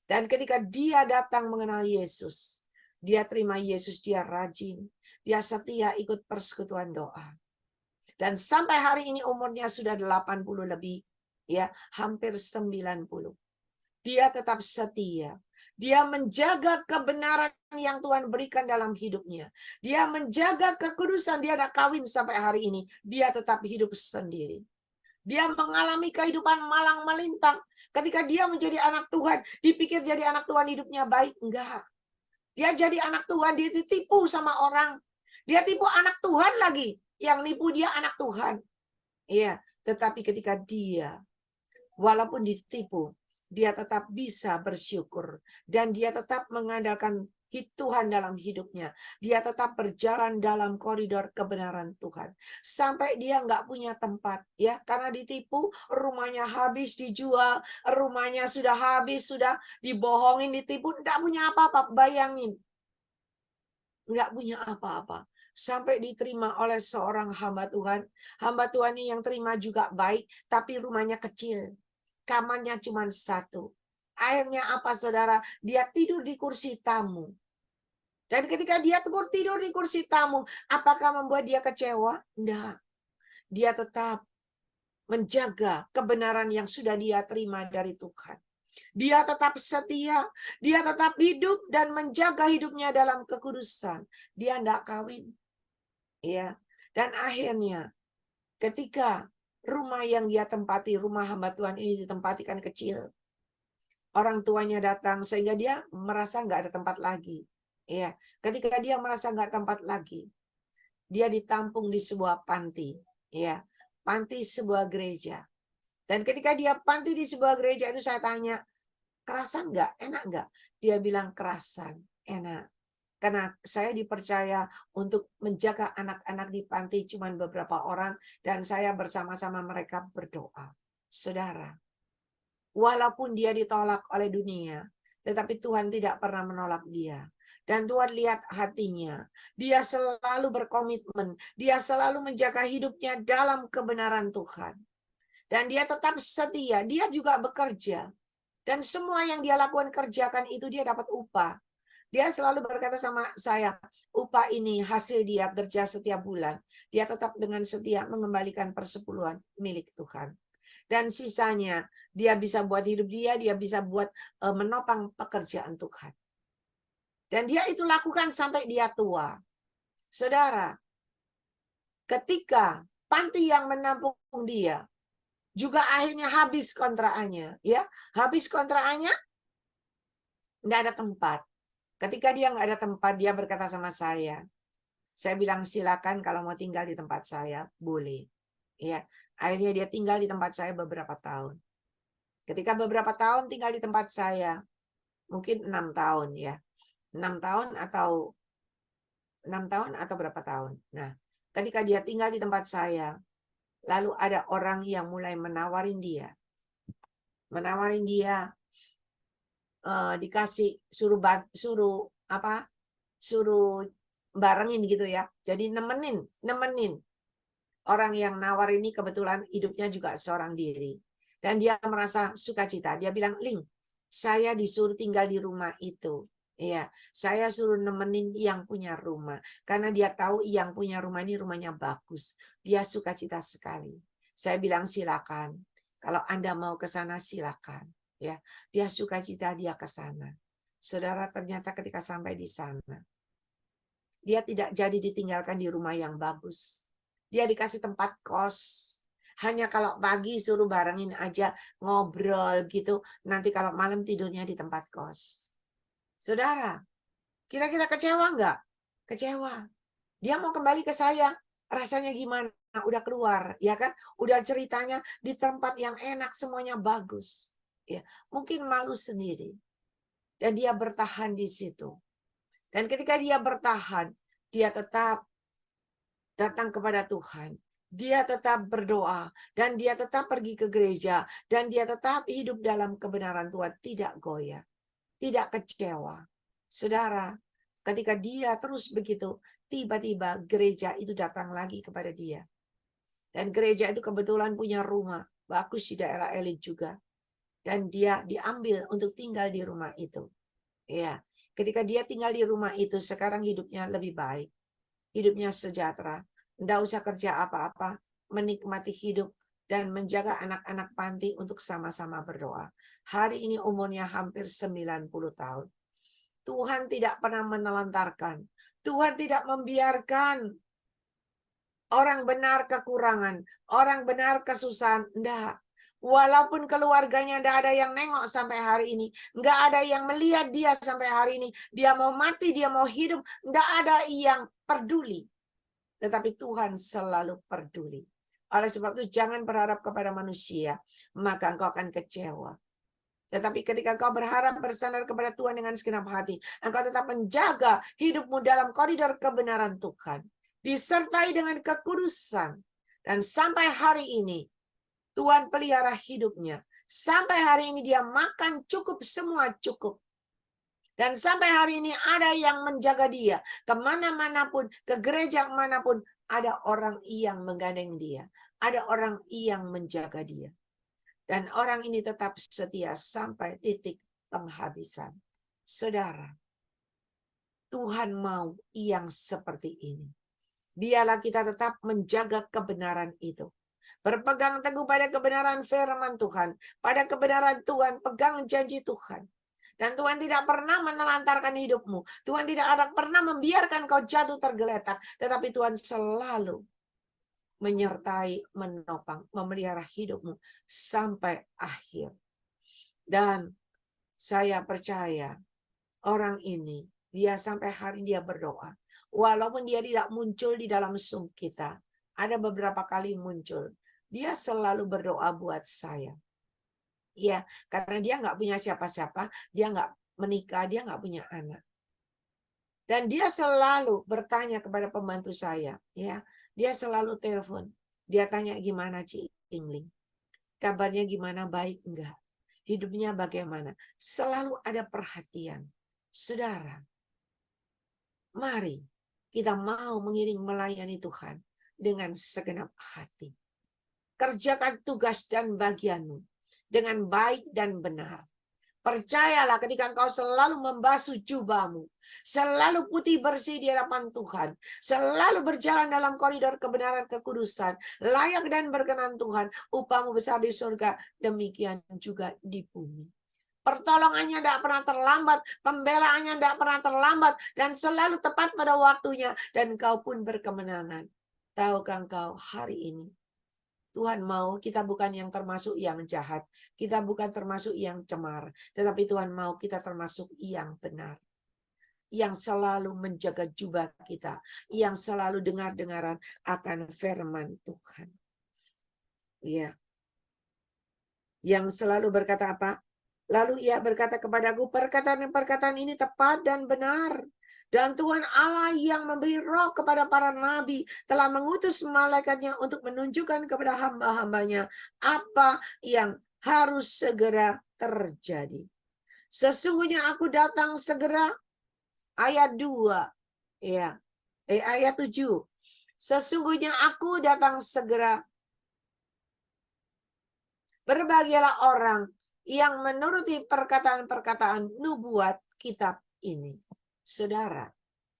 Dan ketika dia datang mengenal Yesus, dia terima Yesus, dia rajin, dia setia ikut persekutuan doa. Dan sampai hari ini umurnya sudah 80 lebih, ya, hampir 90. Dia tetap setia. Dia menjaga kebenaran yang Tuhan berikan dalam hidupnya. Dia menjaga kekudusan. Dia tidak kawin sampai hari ini. Dia tetap hidup sendiri. Dia mengalami kehidupan malang melintang. Ketika dia menjadi anak Tuhan, dipikir jadi anak Tuhan hidupnya baik. Enggak. Dia jadi anak Tuhan, dia ditipu sama orang. Dia tipu anak Tuhan lagi. Yang nipu dia anak Tuhan. Iya, tetapi ketika dia, walaupun ditipu, dia tetap bisa bersyukur. Dan dia tetap mengandalkan Tuhan dalam hidupnya. Dia tetap berjalan dalam koridor kebenaran Tuhan. Sampai dia nggak punya tempat. Ya, karena ditipu, rumahnya habis dijual. Rumahnya sudah habis, sudah dibohongin, ditipu. Nggak punya apa-apa, bayangin. Nggak punya apa-apa. Sampai diterima oleh seorang hamba Tuhan. Hamba Tuhan ini yang terima juga baik, tapi rumahnya kecil. Kamarnya cuma satu. Akhirnya apa, saudara? Dia tidur di kursi tamu. Dan ketika dia tidur di kursi tamu, apakah membuat dia kecewa? Enggak. Dia tetap menjaga kebenaran yang sudah dia terima dari Tuhan. Dia tetap setia, dia tetap hidup dan menjaga hidupnya dalam kekudusan. Dia enggak kawin. Ya. Dan akhirnya ketika rumah yang dia tempati, rumah hamba Tuhan ini ditempatikan kecil, orang tuanya datang sehingga dia merasa nggak ada tempat lagi. Ya, ketika dia merasa nggak tempat lagi, dia ditampung di sebuah panti. Ya, panti sebuah gereja. Dan ketika dia panti di sebuah gereja itu saya tanya, kerasan nggak? Enak nggak? Dia bilang kerasan, enak. Karena saya dipercaya untuk menjaga anak-anak di panti cuma beberapa orang dan saya bersama-sama mereka berdoa. Saudara, walaupun dia ditolak oleh dunia, tetapi Tuhan tidak pernah menolak dia. Dan Tuhan lihat hatinya. Dia selalu berkomitmen. Dia selalu menjaga hidupnya dalam kebenaran Tuhan. Dan dia tetap setia. Dia juga bekerja. Dan semua yang dia lakukan kerjakan itu dia dapat upah. Dia selalu berkata sama saya, upah ini hasil dia kerja setiap bulan. Dia tetap dengan setia mengembalikan persepuluhan milik Tuhan. Dan sisanya dia bisa buat hidup dia bisa buat menopang pekerjaan Tuhan. Dan dia itu lakukan sampai dia tua. Saudara, ketika panti yang menampung dia juga akhirnya habis kontraannya, ya, habis kontraannya, enggak ada tempat. Ketika dia nggak ada tempat, dia berkata sama saya bilang silakan kalau mau tinggal di tempat saya, boleh. Ya, akhirnya dia tinggal di tempat saya beberapa tahun. Ketika beberapa tahun tinggal di tempat saya, mungkin 6 tahun ya, 6 tahun atau berapa tahun. Nah, ketika dia tinggal di tempat saya, lalu ada orang yang mulai menawarin dia, dikasih suruh barengin gitu ya. Jadi nemenin. Orang yang nawar ini kebetulan hidupnya juga seorang diri. Dan dia merasa sukacita. Dia bilang, Ling, saya disuruh tinggal di rumah itu. Iya, saya suruh nemenin yang punya rumah. Karena dia tahu yang punya rumah ini rumahnya bagus. Dia sukacita sekali. Saya bilang silakan. Kalau Anda mau ke sana silakan. Ya, dia sukacita dia ke sana. Saudara, ternyata ketika sampai di sana, dia tidak jadi ditinggalkan di rumah yang bagus. Dia dikasih tempat kos. Hanya kalau pagi suruh barengin aja ngobrol gitu. Nanti kalau malam tidurnya di tempat kos. Saudara, kira-kira kecewa nggak? Kecewa. Dia mau kembali ke saya. Rasanya gimana? Udah keluar, ya kan? Udah ceritanya di tempat yang enak, semuanya bagus. Ya, mungkin malu sendiri. Dan dia bertahan di situ. Dan ketika dia bertahan, dia tetap datang kepada Tuhan. Dia tetap berdoa dan dia tetap pergi ke gereja dan dia tetap hidup dalam kebenaran Tuhan, tidak goyah, tidak kecewa. Saudara, ketika dia terus begitu, tiba-tiba gereja itu datang lagi kepada dia. Dan gereja itu kebetulan punya rumah bagus di daerah elit juga. Dan dia diambil untuk tinggal di rumah itu. Ya, ketika dia tinggal di rumah itu, sekarang hidupnya lebih baik. Hidupnya sejahtera. Tidak usah kerja apa-apa, menikmati hidup dan menjaga anak-anak panti untuk sama-sama berdoa. Hari ini umurnya hampir 90 tahun. Tuhan tidak pernah menelantarkan. Tuhan tidak membiarkan orang benar kekurangan, orang benar kesusahan. Tidak. Walaupun keluarganya tidak ada yang nengok sampai hari ini. Nggak ada yang melihat dia sampai hari ini. Dia mau mati, dia mau hidup. Nggak ada yang peduli. Tetapi Tuhan selalu peduli. Oleh sebab itu jangan berharap kepada manusia, maka engkau akan kecewa. Tetapi ketika engkau berharap bersandar kepada Tuhan dengan segenap hati, engkau tetap menjaga hidupmu dalam koridor kebenaran Tuhan. Disertai dengan kekudusan. Dan sampai hari ini, Tuhan pelihara hidupnya. Sampai hari ini dia makan cukup, semua cukup. Dan sampai hari ini ada yang menjaga dia. Kemana-mana pun, ke gereja manapun, ada orang yang menggandeng dia. Ada orang yang menjaga dia. Dan orang ini tetap setia sampai titik penghabisan. Saudara, Tuhan mau yang seperti ini. Biarlah kita tetap menjaga kebenaran itu. Berpegang teguh pada kebenaran firman Tuhan. Pada kebenaran Tuhan, pegang janji Tuhan. Dan Tuhan tidak pernah menelantarkan hidupmu. Tuhan tidak ada pernah membiarkan kau jatuh tergeletak. Tetapi Tuhan selalu menyertai, menopang, memelihara hidupmu sampai akhir. Dan saya percaya orang ini, dia sampai hari dia berdoa. Walaupun dia tidak muncul di dalam Zoom kita. Ada beberapa kali muncul. Dia selalu berdoa buat saya. Ya, karena dia nggak punya siapa-siapa, dia nggak menikah, dia nggak punya anak. Dan dia selalu bertanya kepada pembantu saya, ya, dia selalu telepon, dia tanya gimana Ci Ingling, kabarnya gimana, baik enggak, hidupnya bagaimana, selalu ada perhatian. Saudara, mari kita mau mengiring melayani Tuhan dengan segenap hati. Kerjakan tugas dan bagianmu dengan baik dan benar. Percayalah ketika engkau selalu membasuh jubahmu, selalu putih bersih di hadapan Tuhan, selalu berjalan dalam koridor kebenaran kekudusan, layak dan berkenan Tuhan, upahmu besar di surga, demikian juga di bumi. Pertolongannya tidak pernah terlambat, pembelaannya tidak pernah terlambat, dan selalu tepat pada waktunya, dan kau pun berkemenangan. Tahukah engkau hari ini, Tuhan mau kita bukan yang termasuk yang jahat, kita bukan termasuk yang cemar, tetapi Tuhan mau kita termasuk yang benar, yang selalu menjaga jubah kita, yang selalu dengar-dengaran akan firman Tuhan. Ya, yang selalu berkata apa? Lalu ia berkata kepadaku, perkataan ini tepat dan benar. Dan Tuhan Allah yang memberi roh kepada para nabi telah mengutus malaikatnya untuk menunjukkan kepada hamba-hambanya apa yang harus segera terjadi. Sesungguhnya aku datang segera, ayat 2, ya, ayat 7. Sesungguhnya aku datang segera. Berbahagialah orang yang menuruti perkataan-perkataan nubuat kitab ini. Saudara,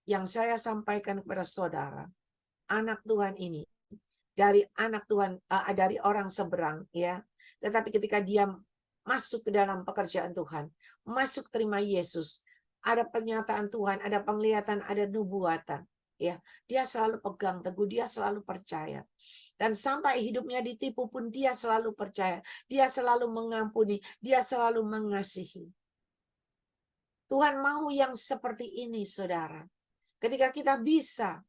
yang saya sampaikan kepada saudara, anak Tuhan ini dari anak Tuhan, dari orang seberang, ya. Tetapi ketika dia masuk ke dalam pekerjaan Tuhan, masuk terima Yesus, ada pernyataan Tuhan, ada penglihatan, ada nubuatan, ya. Dia selalu pegang teguh, dia selalu percaya. Dan sampai hidupnya ditipu pun dia selalu percaya, dia selalu mengampuni, dia selalu mengasihi. Tuhan mau yang seperti ini, saudara. Ketika kita bisa,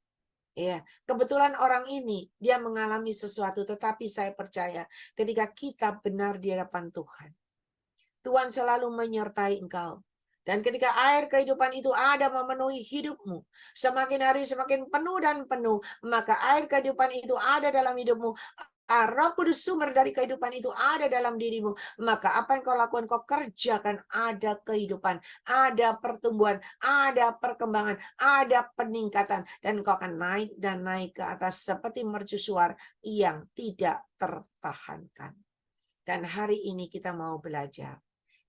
ya, kebetulan orang ini dia mengalami sesuatu, tetapi saya percaya ketika kita benar di hadapan Tuhan, Tuhan selalu menyertai engkau. Dan ketika air kehidupan itu ada memenuhi hidupmu, semakin hari semakin penuh dan penuh, maka air kehidupan itu ada dalam hidupmu. Roh Kudus sumber dari kehidupan itu ada dalam dirimu, maka apa yang kau lakukan, kau kerjakan, ada kehidupan, ada pertumbuhan, ada perkembangan, ada peningkatan, dan kau akan naik dan naik ke atas seperti mercusuar yang tidak tertahankan. Dan hari ini kita mau belajar.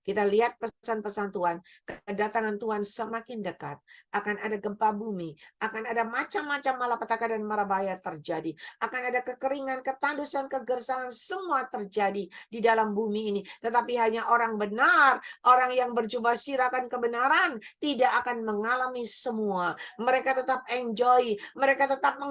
Kita lihat pesan-pesan Tuhan, kedatangan Tuhan semakin dekat. Akan ada gempa bumi, akan ada macam-macam malapetaka dan marabahaya terjadi. Akan ada kekeringan, ketandusan, kegersangan, semua terjadi di dalam bumi ini. Tetapi hanya orang benar, orang yang berjubah sirahkan kebenaran, tidak akan mengalami semua. Mereka tetap enjoy, mereka tetap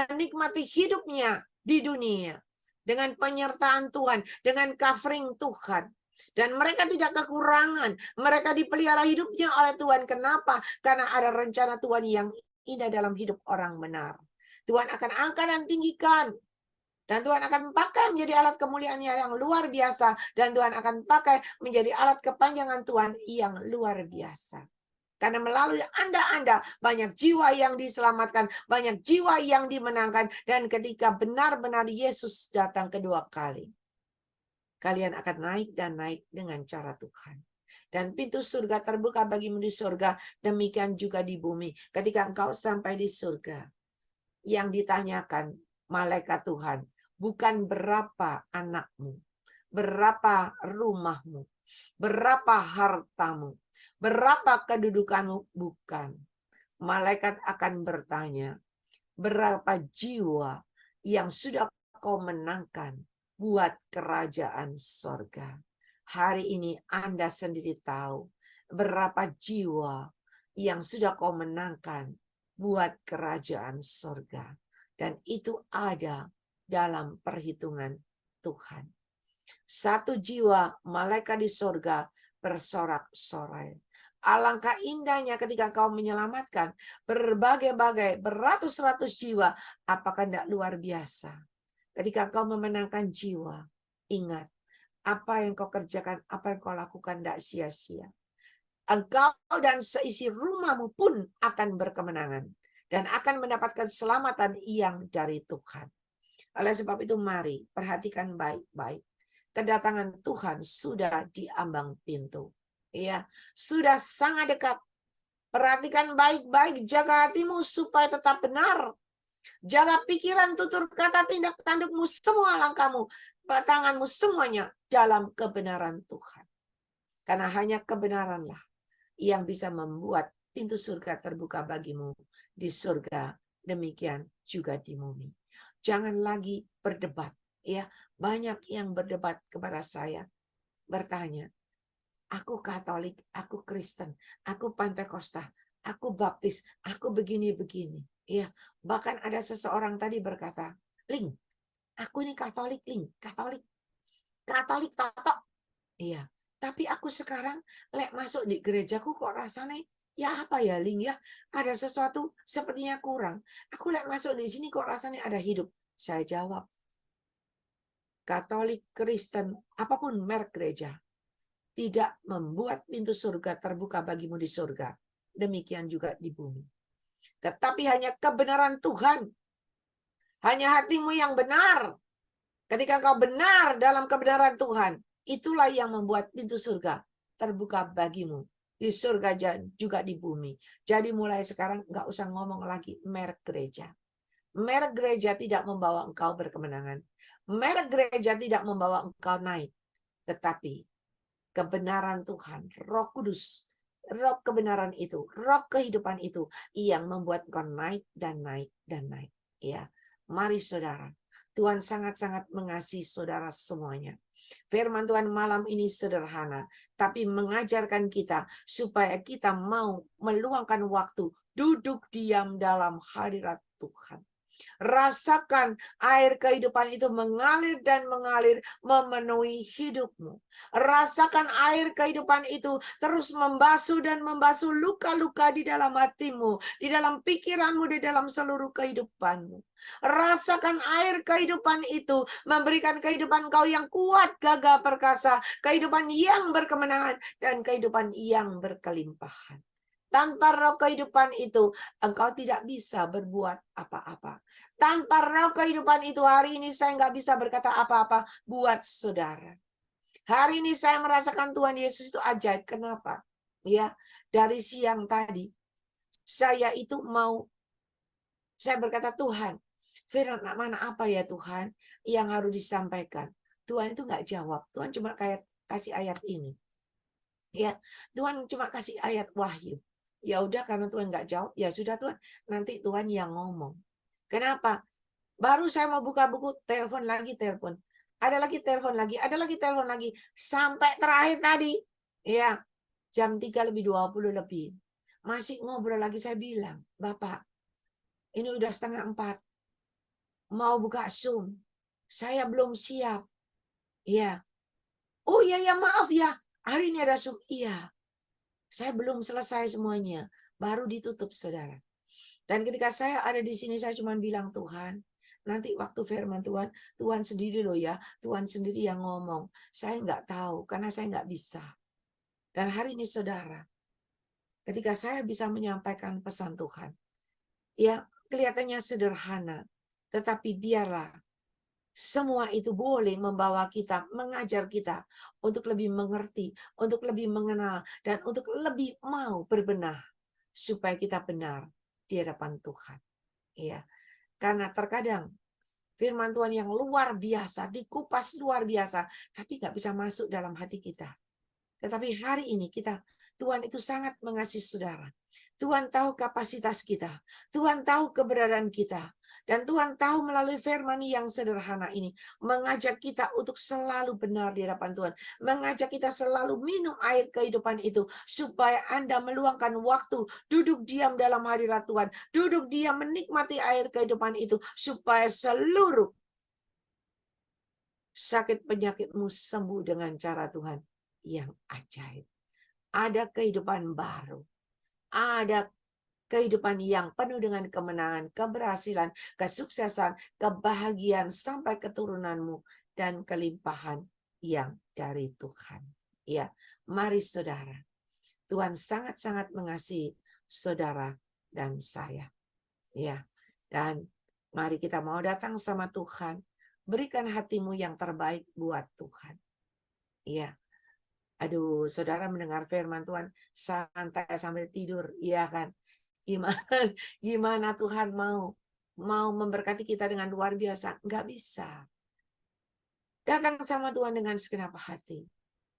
menikmati hidupnya di dunia. Dengan penyertaan Tuhan, dengan covering Tuhan. Dan mereka tidak kekurangan. Mereka dipelihara hidupnya oleh Tuhan. Kenapa? Karena ada rencana Tuhan yang indah dalam hidup orang benar. Tuhan akan angkat dan tinggikan. Dan Tuhan akan pakai menjadi alat kemuliaannya yang luar biasa. Dan Tuhan akan pakai menjadi alat kepanjangan Tuhan yang luar biasa. Karena melalui Anda banyak jiwa yang diselamatkan, banyak jiwa yang dimenangkan. Dan ketika benar-benar Yesus datang kedua kali, kalian akan naik dan naik dengan cara Tuhan. Dan pintu surga terbuka bagimu di surga, demikian juga di bumi. Ketika engkau sampai di surga, yang ditanyakan malaikat Tuhan, bukan berapa anakmu, berapa rumahmu, berapa hartamu, berapa kedudukanmu, bukan. Malaikat akan bertanya, berapa jiwa yang sudah kau menangkan buat kerajaan sorga. Hari ini Anda sendiri tahu berapa jiwa yang sudah kau menangkan buat kerajaan sorga. Dan itu ada dalam perhitungan Tuhan. Satu jiwa malaikat di sorga bersorak-sorai. Alangkah indahnya ketika kau menyelamatkan berbagai-bagai, beratus-ratus jiwa. Apakah tidak luar biasa? Ketika kau memenangkan jiwa, ingat, apa yang kau kerjakan, apa yang kau lakukan tidak sia-sia. Engkau dan seisi rumahmu pun akan berkemenangan. Dan akan mendapatkan keselamatan yang dari Tuhan. Oleh sebab itu mari perhatikan baik-baik. Kedatangan Tuhan sudah di ambang pintu. Ya, sudah sangat dekat. Perhatikan baik-baik, jaga hatimu supaya tetap benar. Jaga pikiran, tutur kata, tindak tandukmu, semua langkahmu, tanganmu, semuanya dalam kebenaran Tuhan. Karena hanya kebenaranlah yang bisa membuat pintu surga terbuka bagimu di surga, demikian juga di bumi. Jangan lagi berdebat. Ya, banyak yang berdebat kepada saya, bertanya, aku Katolik, aku Kristen, aku Pentakosta, aku Baptis, aku begini-begini. Ya, bahkan ada seseorang tadi berkata, Ling, aku ini Katolik, Ling, Katolik Toto. Iya, tapi aku sekarang lek masuk di gerejaku kok rasanya ya apa ya, Ling ya, ada sesuatu sepertinya kurang. Aku lek masuk di sini kok rasanya ada hidup. Saya jawab, Katolik, Kristen, apapun merek gereja, tidak membuat pintu surga terbuka bagimu di surga. Demikian juga di bumi. Tetapi hanya kebenaran Tuhan. Hanya hatimu yang benar. Ketika kau benar dalam kebenaran Tuhan, itulah yang membuat pintu surga terbuka bagimu. Di surga juga di bumi. Jadi mulai sekarang nggak usah ngomong lagi merek gereja. Merek gereja tidak membawa engkau berkemenangan. Merek gereja tidak membawa engkau naik. Tetapi kebenaran Tuhan, Roh Kudus, roh kebenaran itu, roh kehidupan itu yang membuat engkau naik dan naik dan naik. Ya, mari saudara, Tuhan sangat-sangat mengasihi saudara semuanya. Firman Tuhan malam ini sederhana, tapi mengajarkan kita supaya kita mau meluangkan waktu duduk diam dalam hadirat Tuhan. Rasakan air kehidupan itu mengalir dan mengalir memenuhi hidupmu. Rasakan air kehidupan itu terus membasuh dan membasuh luka-luka di dalam hatimu, di dalam pikiranmu, di dalam seluruh kehidupanmu. Rasakan air kehidupan itu memberikan kehidupan kau yang kuat, gagah perkasa, kehidupan yang berkemenangan, dan kehidupan yang berkelimpahan. Tanpa roh kehidupan itu, engkau tidak bisa berbuat apa-apa. Tanpa roh kehidupan itu, hari ini saya nggak bisa berkata apa-apa buat saudara. Hari ini saya merasakan Tuhan Yesus itu ajaib. Kenapa? Ya, dari siang tadi, saya itu saya berkata, Tuhan, firman mana apa ya Tuhan yang harus disampaikan? Tuhan itu nggak jawab. Tuhan cuma kayak kasih ayat ini. Ya, Tuhan cuma kasih ayat wahyu. Ya udah, karena Tuhan nggak jawab, ya sudah Tuhan, nanti Tuhan yang ngomong. Kenapa? Baru saya mau buka buku, telepon lagi, telepon. Ada lagi telepon lagi, ada lagi telepon lagi. Sampai terakhir tadi, ya jam 3:20 lebih. Masih ngobrol lagi, saya bilang, Bapak, ini udah 3:30. Mau buka Zoom. Saya belum siap. Ya. Oh iya, ya maaf ya. Hari ini ada Zoom. Iya. Saya belum selesai semuanya. Baru ditutup, saudara. Dan ketika saya ada di sini, saya cuma bilang, Tuhan, nanti waktu firman Tuhan, Tuhan sendiri loh ya. Tuhan sendiri yang ngomong. Saya nggak tahu, karena saya nggak bisa. Dan hari ini, saudara, ketika saya bisa menyampaikan pesan Tuhan, ya kelihatannya sederhana, tetapi biarlah semua itu boleh membawa kita, mengajar kita untuk lebih mengerti, untuk lebih mengenal, dan untuk lebih mau berbenah supaya kita benar di hadapan Tuhan. Ya, karena terkadang firman Tuhan yang luar biasa, dikupas luar biasa, tapi nggak bisa masuk dalam hati kita. Tetapi hari ini Tuhan itu sangat mengasihi saudara. Tuhan tahu kapasitas kita. Tuhan tahu keberadaan kita. Dan Tuhan tahu melalui firman yang sederhana ini, mengajak kita untuk selalu benar di hadapan Tuhan. Mengajak kita selalu minum air kehidupan itu, supaya Anda meluangkan waktu, duduk diam dalam hadirat Tuhan. Duduk diam menikmati air kehidupan itu, supaya seluruh sakit penyakitmu sembuh dengan cara Tuhan yang ajaib. Ada kehidupan baru. Ada kehidupan yang penuh dengan kemenangan, keberhasilan, kesuksesan, kebahagiaan sampai keturunanmu dan kelimpahan yang dari Tuhan. Ya, mari saudara. Tuhan sangat-sangat mengasihi saudara dan saya. Ya. Dan mari kita mau datang sama Tuhan. Berikan hatimu yang terbaik buat Tuhan. Ya. Aduh, saudara mendengar firman Tuhan santai sambil tidur, iya kan? Gimana Tuhan mau memberkati kita dengan luar biasa? Enggak bisa. Datang sama Tuhan dengan segenap hati.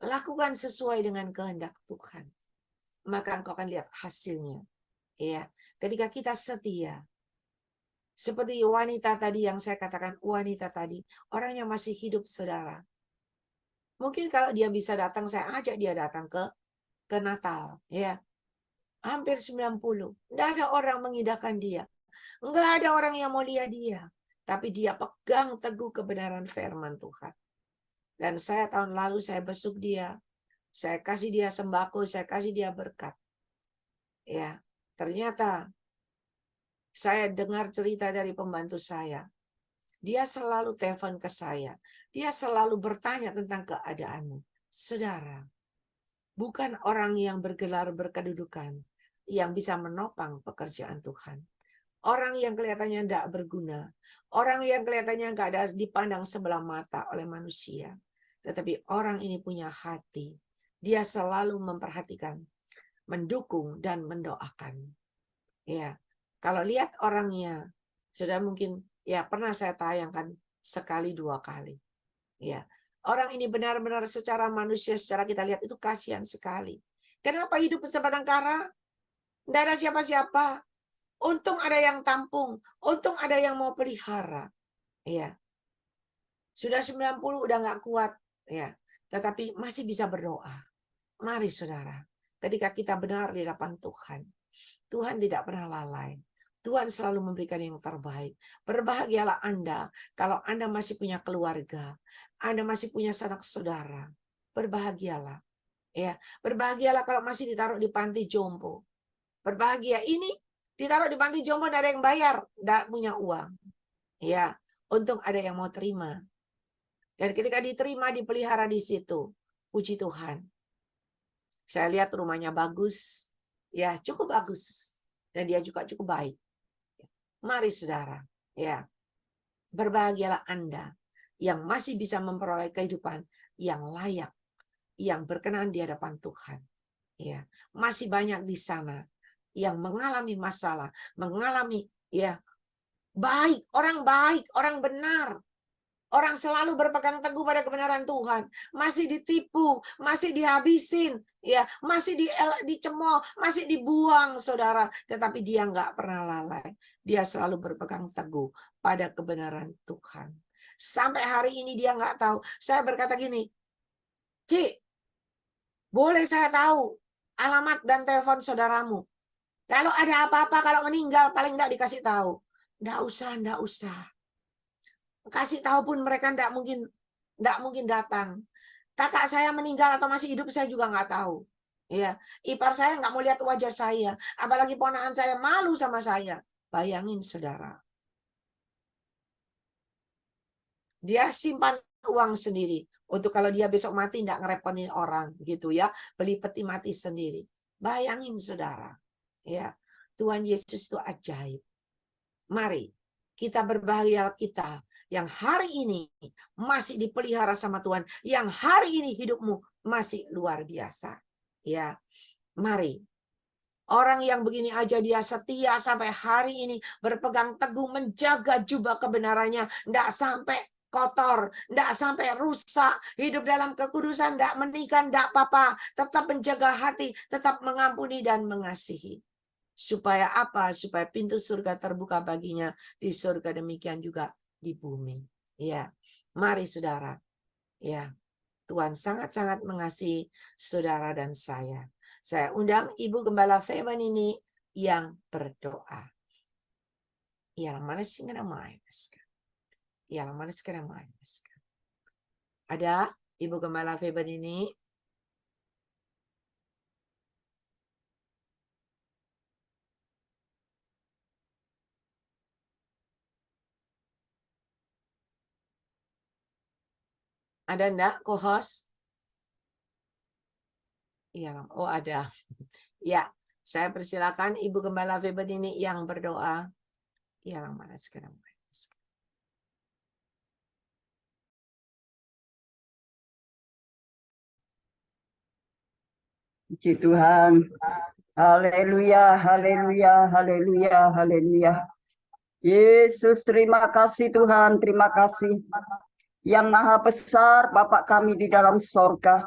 lakukan sesuai dengan kehendak Tuhan, maka engkau akan lihat hasilnya. Ya, ketika kita setia, seperti wanita tadi yang saya katakan, wanita tadi, orang yang masih hidup, saudara. Mungkin kalau dia bisa datang, saya ajak dia datang ke Natal, ya. Hampir 90. Nggak ada orang mengindahkan dia. Nggak ada orang yang mau lihat dia. Tapi dia pegang teguh kebenaran firman Tuhan. Dan saya tahun lalu saya besuk dia. Saya kasih dia sembako, saya kasih dia berkat. Ya, ternyata saya dengar cerita dari pembantu saya. Dia selalu telepon ke saya. Dia selalu bertanya tentang keadaanmu. Saudara, bukan orang yang bergelar berkedudukan yang bisa menopang pekerjaan Tuhan. Orang yang kelihatannya tidak berguna. Orang yang kelihatannya nggak ada dipandang sebelah mata oleh manusia. Tetapi orang ini punya hati. Dia selalu memperhatikan, mendukung, dan mendoakan. Ya, kalau lihat orangnya, sudah mungkin ya pernah saya tayangkan sekali dua kali. Ya, orang ini benar-benar secara manusia, secara kita lihat itu kasihan sekali. Kenapa hidup sebatang kara? Tidak ada siapa-siapa. Untung ada yang tampung, untung ada yang mau pelihara. Ya. Sudah 90 udah nggak kuat, ya. Tetapi masih bisa berdoa. Mari saudara, ketika kita benar di hadapan Tuhan, Tuhan tidak pernah lalai. Tuhan selalu memberikan yang terbaik. Berbahagialah Anda kalau Anda masih punya keluarga, Anda masih punya sanak saudara. Berbahagialah. Ya, berbahagialah kalau masih ditaruh di panti jompo. Berbahagia ini ditaruh di panti jompo, tidak ada yang bayar, tidak punya uang. Ya, untung ada yang mau terima. Dan ketika diterima, dipelihara di situ. Puji Tuhan. Saya lihat rumahnya bagus. Ya, cukup bagus. Dan dia juga cukup baik. Mari saudara, ya. Berbahagialah Anda yang masih bisa memperoleh kehidupan yang layak, yang berkenan di hadapan Tuhan. Ya, masih banyak di sana yang mengalami masalah, mengalami ya baik, orang benar. Orang selalu berpegang teguh pada kebenaran Tuhan, masih ditipu, masih dihabisin, ya, masih dicemooh, masih dibuang, saudara. Tetapi dia nggak pernah lalai. Dia selalu berpegang teguh pada kebenaran Tuhan. Sampai hari ini dia nggak tahu. Saya berkata gini, Cik, boleh saya tahu alamat dan telepon saudaramu? Kalau ada apa-apa, kalau meninggal, paling nggak dikasih tahu. Nggak usah. Kasih tahu pun mereka nggak mungkin datang. Kakak saya meninggal atau masih hidup saya juga nggak tahu. Ya, ipar saya nggak mau lihat wajah saya, apalagi ponakan saya malu sama saya. Bayangin saudara, dia simpan uang sendiri untuk kalau dia besok mati nggak ngerepotin orang gitu ya, beli peti mati sendiri. Bayangin saudara, ya Tuhan Yesus itu ajaib. Mari kita berbahagia kita yang hari ini masih dipelihara sama Tuhan, yang hari ini hidupmu masih luar biasa. Ya, mari. Orang yang begini aja dia setia sampai hari ini, berpegang teguh menjaga jubah kebenarannya, enggak sampai kotor, enggak sampai rusak, hidup dalam kekudusan, enggak menikah, enggak apa-apa, tetap menjaga hati, tetap mengampuni dan mengasihi. Supaya apa? Supaya pintu surga terbuka baginya di surga, demikian juga di bumi. Ya, mari saudara. Ya, Tuhan sangat-sangat mengasihi saudara dan saya. Saya undang Ibu Gembala Feban ini yang berdoa. Ialah mana sih main? Ialah mana sih main? Ada Ibu Gembala Feban ini? Ada enggak co-host? Iya, oh ada. Ya, saya persilakan Ibu Gembala Feban ini yang berdoa. Ialah mana sekarang? Puji Tuhan. Haleluya, haleluya, haleluya, haleluya. Yesus, terima kasih Tuhan, terima kasih. Yang Maha Besar, Bapak kami di dalam sorga.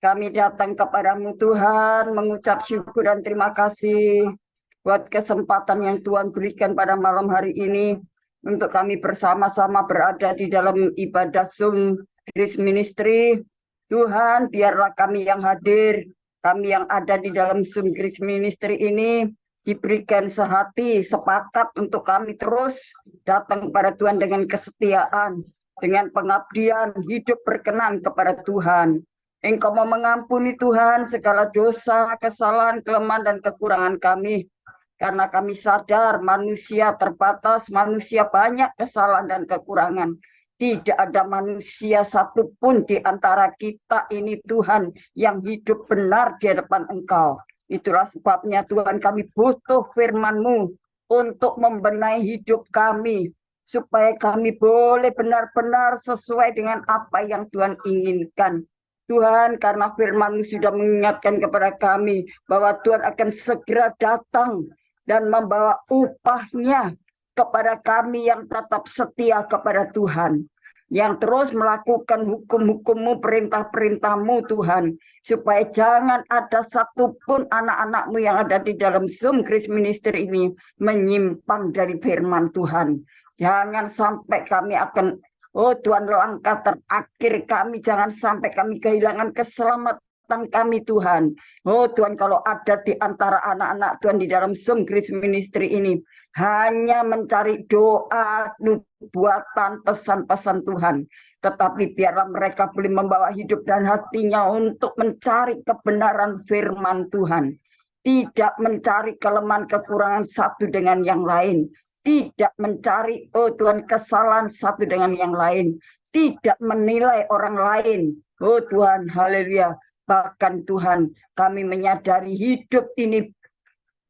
Kami datang kepadamu Tuhan, mengucap syukur dan terima kasih buat kesempatan yang Tuhan berikan pada malam hari ini untuk kami bersama-sama berada di dalam ibadah Zoom Grace Ministry. Tuhan, biarlah kami yang hadir, kami yang ada di dalam Zoom Grace Ministry ini diberikan sehati, sepakat untuk kami terus datang kepada Tuhan dengan kesetiaan, dengan pengabdian, hidup berkenan kepada Tuhan. Engkau mau mengampuni Tuhan segala dosa, kesalahan, kelemahan, dan kekurangan kami. Karena kami sadar manusia terbatas, manusia banyak kesalahan dan kekurangan. Tidak ada manusia satupun di antara kita ini Tuhan yang hidup benar di hadapan Engkau. Itulah sebabnya Tuhan kami butuh firman-Mu untuk membenahi hidup kami. Supaya kami boleh benar-benar sesuai dengan apa yang Tuhan inginkan. Tuhan, karena firman-Mu sudah mengingatkan kepada kami bahwa Tuhan akan segera datang dan membawa upahnya kepada kami yang tetap setia kepada Tuhan, yang terus melakukan hukum-hukum-Mu, perintah-perintah-Mu Tuhan, supaya jangan ada satupun anak-anak-Mu yang ada di dalam Zoom Grace Ministry ini menyimpang dari firman Tuhan. Jangan sampai kami akan Tuhan, langkah terakhir kami, jangan sampai kami kehilangan keselamatan kami Tuhan. Tuhan, kalau ada di antara anak-anak Tuhan di dalam Zoom Grace Ministry ini hanya mencari doa, nubuatan, pesan-pesan Tuhan, tetapi biarlah mereka boleh membawa hidup dan hatinya untuk mencari kebenaran firman Tuhan, tidak mencari kelemahan kekurangan satu dengan yang lain, tidak mencari Tuhan kesalahan satu dengan yang lain, tidak menilai orang lain. Tuhan, haleluya. Bahkan Tuhan, kami menyadari hidup ini,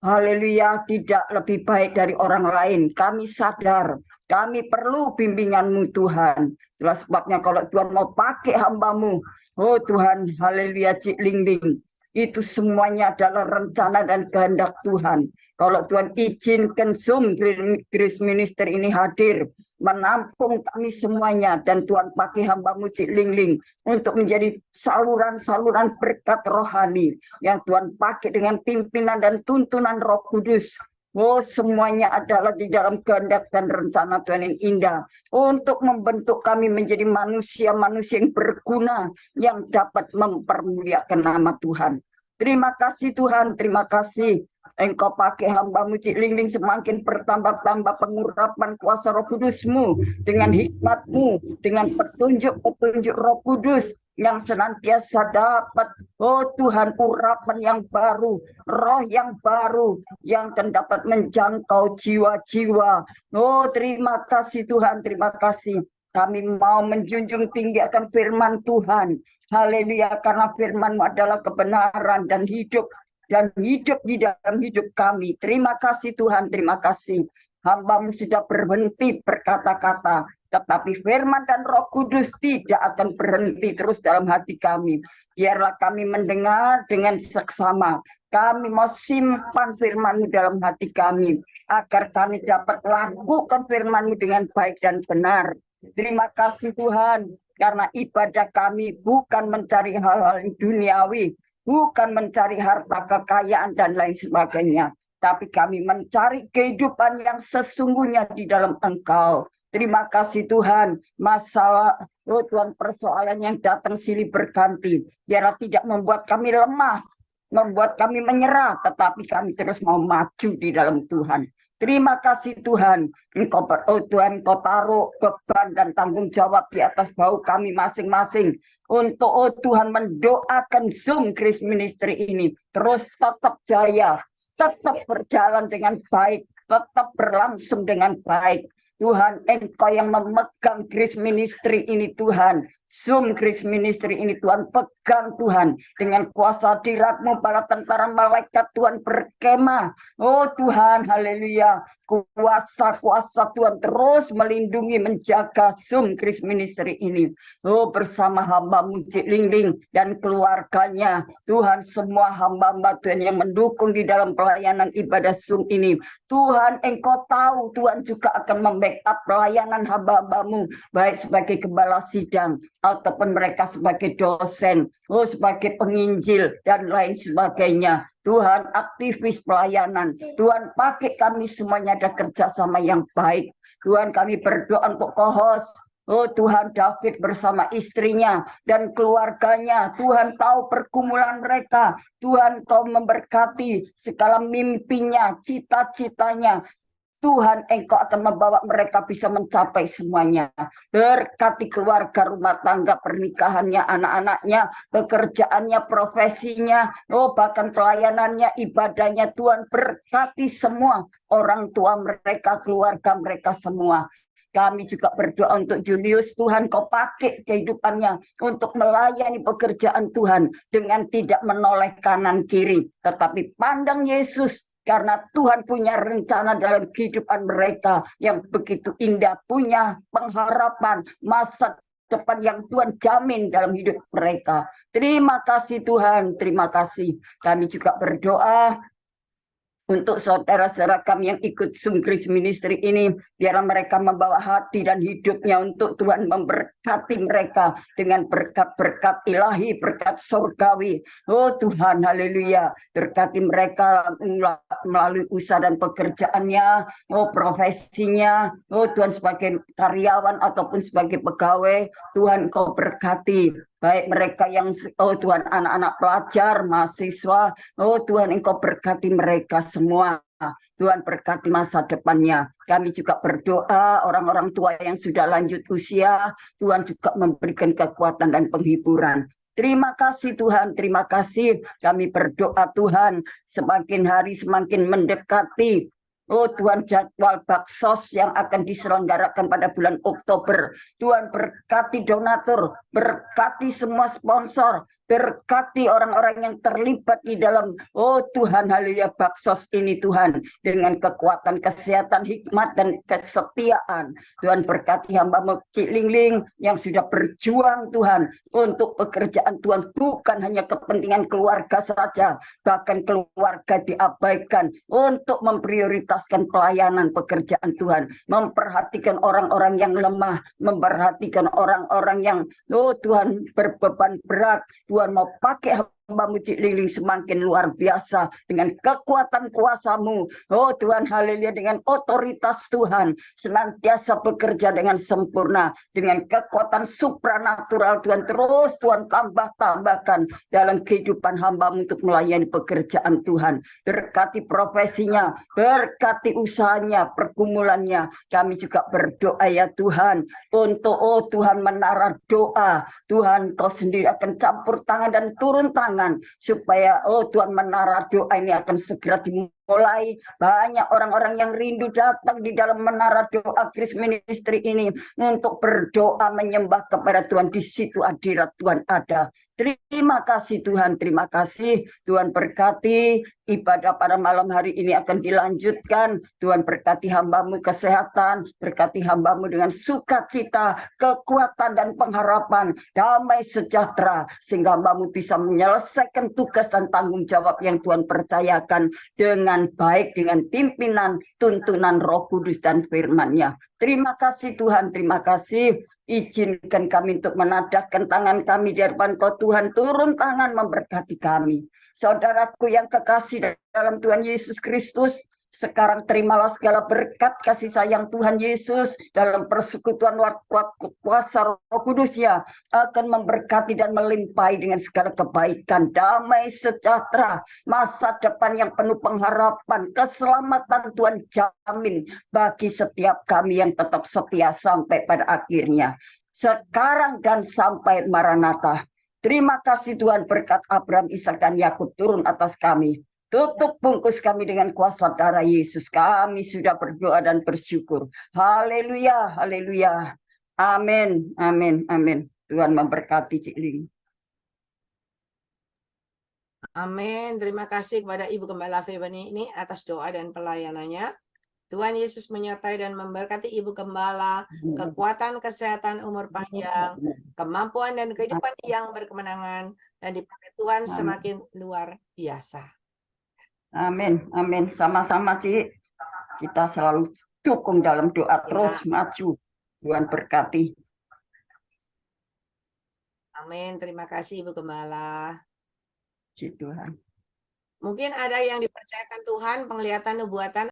haleluya, tidak lebih baik dari orang lain. Kami sadar, kami perlu bimbingan-Mu Tuhan. Itulah sebabnya kalau Tuhan mau pakai hamba-Mu, Tuhan, haleluya, Cik Lingling, itu semuanya adalah rencana dan kehendak Tuhan. Kalau Tuhan izinkan Zoom Grace Ministry ini hadir, menampung kami semuanya, dan Tuhan pakai hamba-Mu Cik Lingling untuk menjadi saluran-saluran berkat rohani yang Tuhan pakai dengan pimpinan dan tuntunan Roh Kudus. Semuanya adalah di dalam kehendak dan rencana Tuhan yang indah untuk membentuk kami menjadi manusia-manusia yang berguna, yang dapat mempermuliakan nama Tuhan. Terima kasih Tuhan, terima kasih. Engkau pakai hamba-Mu Cik Lingling semakin bertambah-tambah pengurapan kuasa Roh Kudus-Mu, dengan hikmat-Mu, dengan petunjuk-petunjuk Roh Kudus yang senantiasa dapat, Tuhan, urapan yang baru, roh yang baru, yang akan dapat menjangkau jiwa-jiwa. Terima kasih Tuhan, terima kasih. Kami mau menjunjung tinggi akan firman Tuhan. Haleluya, karena firman-Mu adalah kebenaran dan hidup di dalam hidup kami. Terima kasih Tuhan, terima kasih. Hamba-Mu sudah berhenti berkata-kata, tetapi firman dan Roh Kudus tidak akan berhenti terus dalam hati kami. Biarlah kami mendengar dengan seksama. Kami mau simpan firman-Mu dalam hati kami, agar kami dapat lakukan firman-Mu dengan baik dan benar. Terima kasih Tuhan, karena ibadah kami bukan mencari hal-hal duniawi, bukan mencari harta kekayaan dan lain sebagainya, tapi kami mencari kehidupan yang sesungguhnya di dalam Engkau. Terima kasih Tuhan. Masalah, Tuhan, persoalan yang datang silih berganti, biarlah tidak membuat kami lemah, membuat kami menyerah, tetapi kami terus mau maju di dalam Tuhan. Terima kasih Tuhan, Tuhan, Engkau taruh beban dan tanggung jawab di atas bahu kami masing-masing untuk Tuhan mendoakan Zoom Grace Ministry ini terus tetap jaya, tetap berjalan dengan baik, tetap berlangsung dengan baik. Tuhan, Engkau yang memegang Grace Ministry ini Tuhan, Zoom Grace Ministry ini Tuhan, pegang Tuhan, dengan kuasa hadirat-Mu para tentara malaikat Tuhan berkemah. Tuhan, haleluya, kuasa Tuhan terus melindungi, menjaga Zoom Grace Ministry ini. Bersama hamba-Mu Cik Lingling dan keluarganya, Tuhan, semua hamba-hamba Tuhan yang mendukung di dalam pelayanan ibadah Zoom ini. Tuhan, Engkau tahu Tuhan juga akan membackup pelayanan hamba-hamba-Mu, baik sebagai gembala sidang, ataupun mereka sebagai dosen, sebagai penginjil dan lain sebagainya. Tuhan, aktivis pelayanan, Tuhan pakai kami semuanya ada kerjasama yang baik. Tuhan, kami berdoa untuk co-host. Oh Tuhan, David bersama istrinya dan keluarganya. Tuhan tahu pergumulan mereka. Tuhan, Kau memberkati segala mimpinya, cita-citanya. Tuhan, Engkau akan membawa mereka bisa mencapai semuanya. Berkati keluarga, rumah tangga, pernikahannya, anak-anaknya, pekerjaannya, profesinya, bahkan pelayanannya, ibadahnya. Tuhan, berkati semua orang tua mereka, keluarga mereka semua. Kami juga berdoa untuk Julius, Tuhan Kau pakai kehidupannya untuk melayani pekerjaan Tuhan dengan tidak menoleh kanan kiri, tetapi pandang Yesus, karena Tuhan punya rencana dalam kehidupan mereka yang begitu indah, punya pengharapan masa depan yang Tuhan jamin dalam hidup mereka. Terima kasih Tuhan, terima kasih. Kami juga berdoa untuk saudara-saudara kami yang ikut Zoom Grace Ministry ini, biarlah mereka membawa hati dan hidupnya untuk Tuhan memberkati mereka dengan berkat-berkat ilahi, berkat surgawi. Oh Tuhan, haleluya. Berkati mereka melalui usaha dan pekerjaannya, profesinya. Oh Tuhan, sebagai karyawan ataupun sebagai pegawai, Tuhan Kau berkati. Baik mereka yang, Tuhan, anak-anak pelajar, mahasiswa, Tuhan Engkau berkati mereka semua. Tuhan berkati masa depannya. Kami juga berdoa orang-orang tua yang sudah lanjut usia, Tuhan juga memberikan kekuatan dan penghiburan. Terima kasih Tuhan, terima kasih. Kami berdoa Tuhan, semakin hari semakin mendekati Tuhan, jadwal baksos yang akan diselenggarakan pada bulan Oktober. Tuhan berkati donatur, berkati semua sponsor, berkati orang-orang yang terlibat di dalam, Tuhan, haleluya, baksos ini Tuhan, dengan kekuatan, kesehatan, hikmat, dan kesetiaan. Tuhan berkati hamba-Mu Cik Lingling yang sudah berjuang Tuhan untuk pekerjaan Tuhan, bukan hanya kepentingan keluarga saja, bahkan keluarga diabaikan untuk memprioritaskan pelayanan pekerjaan Tuhan, memperhatikan orang-orang yang lemah, memperhatikan orang-orang yang, Tuhan, berbeban berat. Tuhan mau pakai hamba-Mu Cik Lingling semakin luar biasa dengan kekuatan kuasa-Mu. Oh Tuhan, haleluya, dengan otoritas Tuhan senantiasa bekerja dengan sempurna, dengan kekuatan supranatural Tuhan. Terus Tuhan tambahkan dalam kehidupan hamba-Mu untuk melayani pekerjaan Tuhan. Berkati profesinya, berkati usahanya, pergumulannya. Kami juga berdoa ya Tuhan untuk, Tuhan, menara doa. Tuhan, Kau sendiri akan campur tangan dan turun tangan supaya, Tuhan, menara doa ini akan segera dimulai. Banyak orang-orang yang rindu datang di dalam menara doa Grace Ministry ini untuk berdoa menyembah kepada Tuhan. Di situ hadirat Tuhan ada. Terima kasih Tuhan, terima kasih. Tuhan berkati ibadah pada malam hari ini akan dilanjutkan. Tuhan berkati hamba-Mu kesehatan, berkati hamba-Mu dengan sukacita, kekuatan dan pengharapan, damai sejahtera, sehingga hamba-Mu bisa menyelesaikan tugas dan tanggung jawab yang Tuhan percayakan dengan baik, dengan pimpinan, tuntunan Roh Kudus dan firman-Nya. Terima kasih Tuhan, terima kasih. Izinkan kami untuk menadahkan tangan kami di hadapan Kau Tuhan, turun tangan memberkati kami. Saudaraku yang kekasih dalam Tuhan Yesus Kristus, sekarang terimalah segala berkat kasih sayang Tuhan Yesus dalam persekutuan kuasa Roh Kudus-Nya akan memberkati dan melimpahi dengan segala kebaikan, damai sejahtera, masa depan yang penuh pengharapan, keselamatan Tuhan jamin bagi setiap kami yang tetap setia sampai pada akhirnya. Sekarang dan sampai Maranatha. Terima kasih Tuhan, berkat Abraham, Ishak dan Yakub turun atas kami. Tutup bungkus kami dengan kuasa darah Yesus. Kami sudah berdoa dan bersyukur. Haleluya, haleluya. Amin, amin, amin. Tuhan memberkati Cik Ling. Amin. Terima kasih kepada Ibu Gembala Febani ini atas doa dan pelayanannya. Tuhan Yesus menyertai dan memberkati Ibu Gembala, kekuatan, kesehatan, umur panjang, kemampuan dan kehidupan yang berkemenangan, dan dipakai Tuhan semakin luar biasa. Amin, amin. Sama-sama, Cik. Kita selalu dukung dalam doa, terus maju. Tuhan berkati. Amin. Terima kasih Ibu Gembala. Puji Tuhan. Mungkin ada yang dipercayakan Tuhan penglihatan nubuatan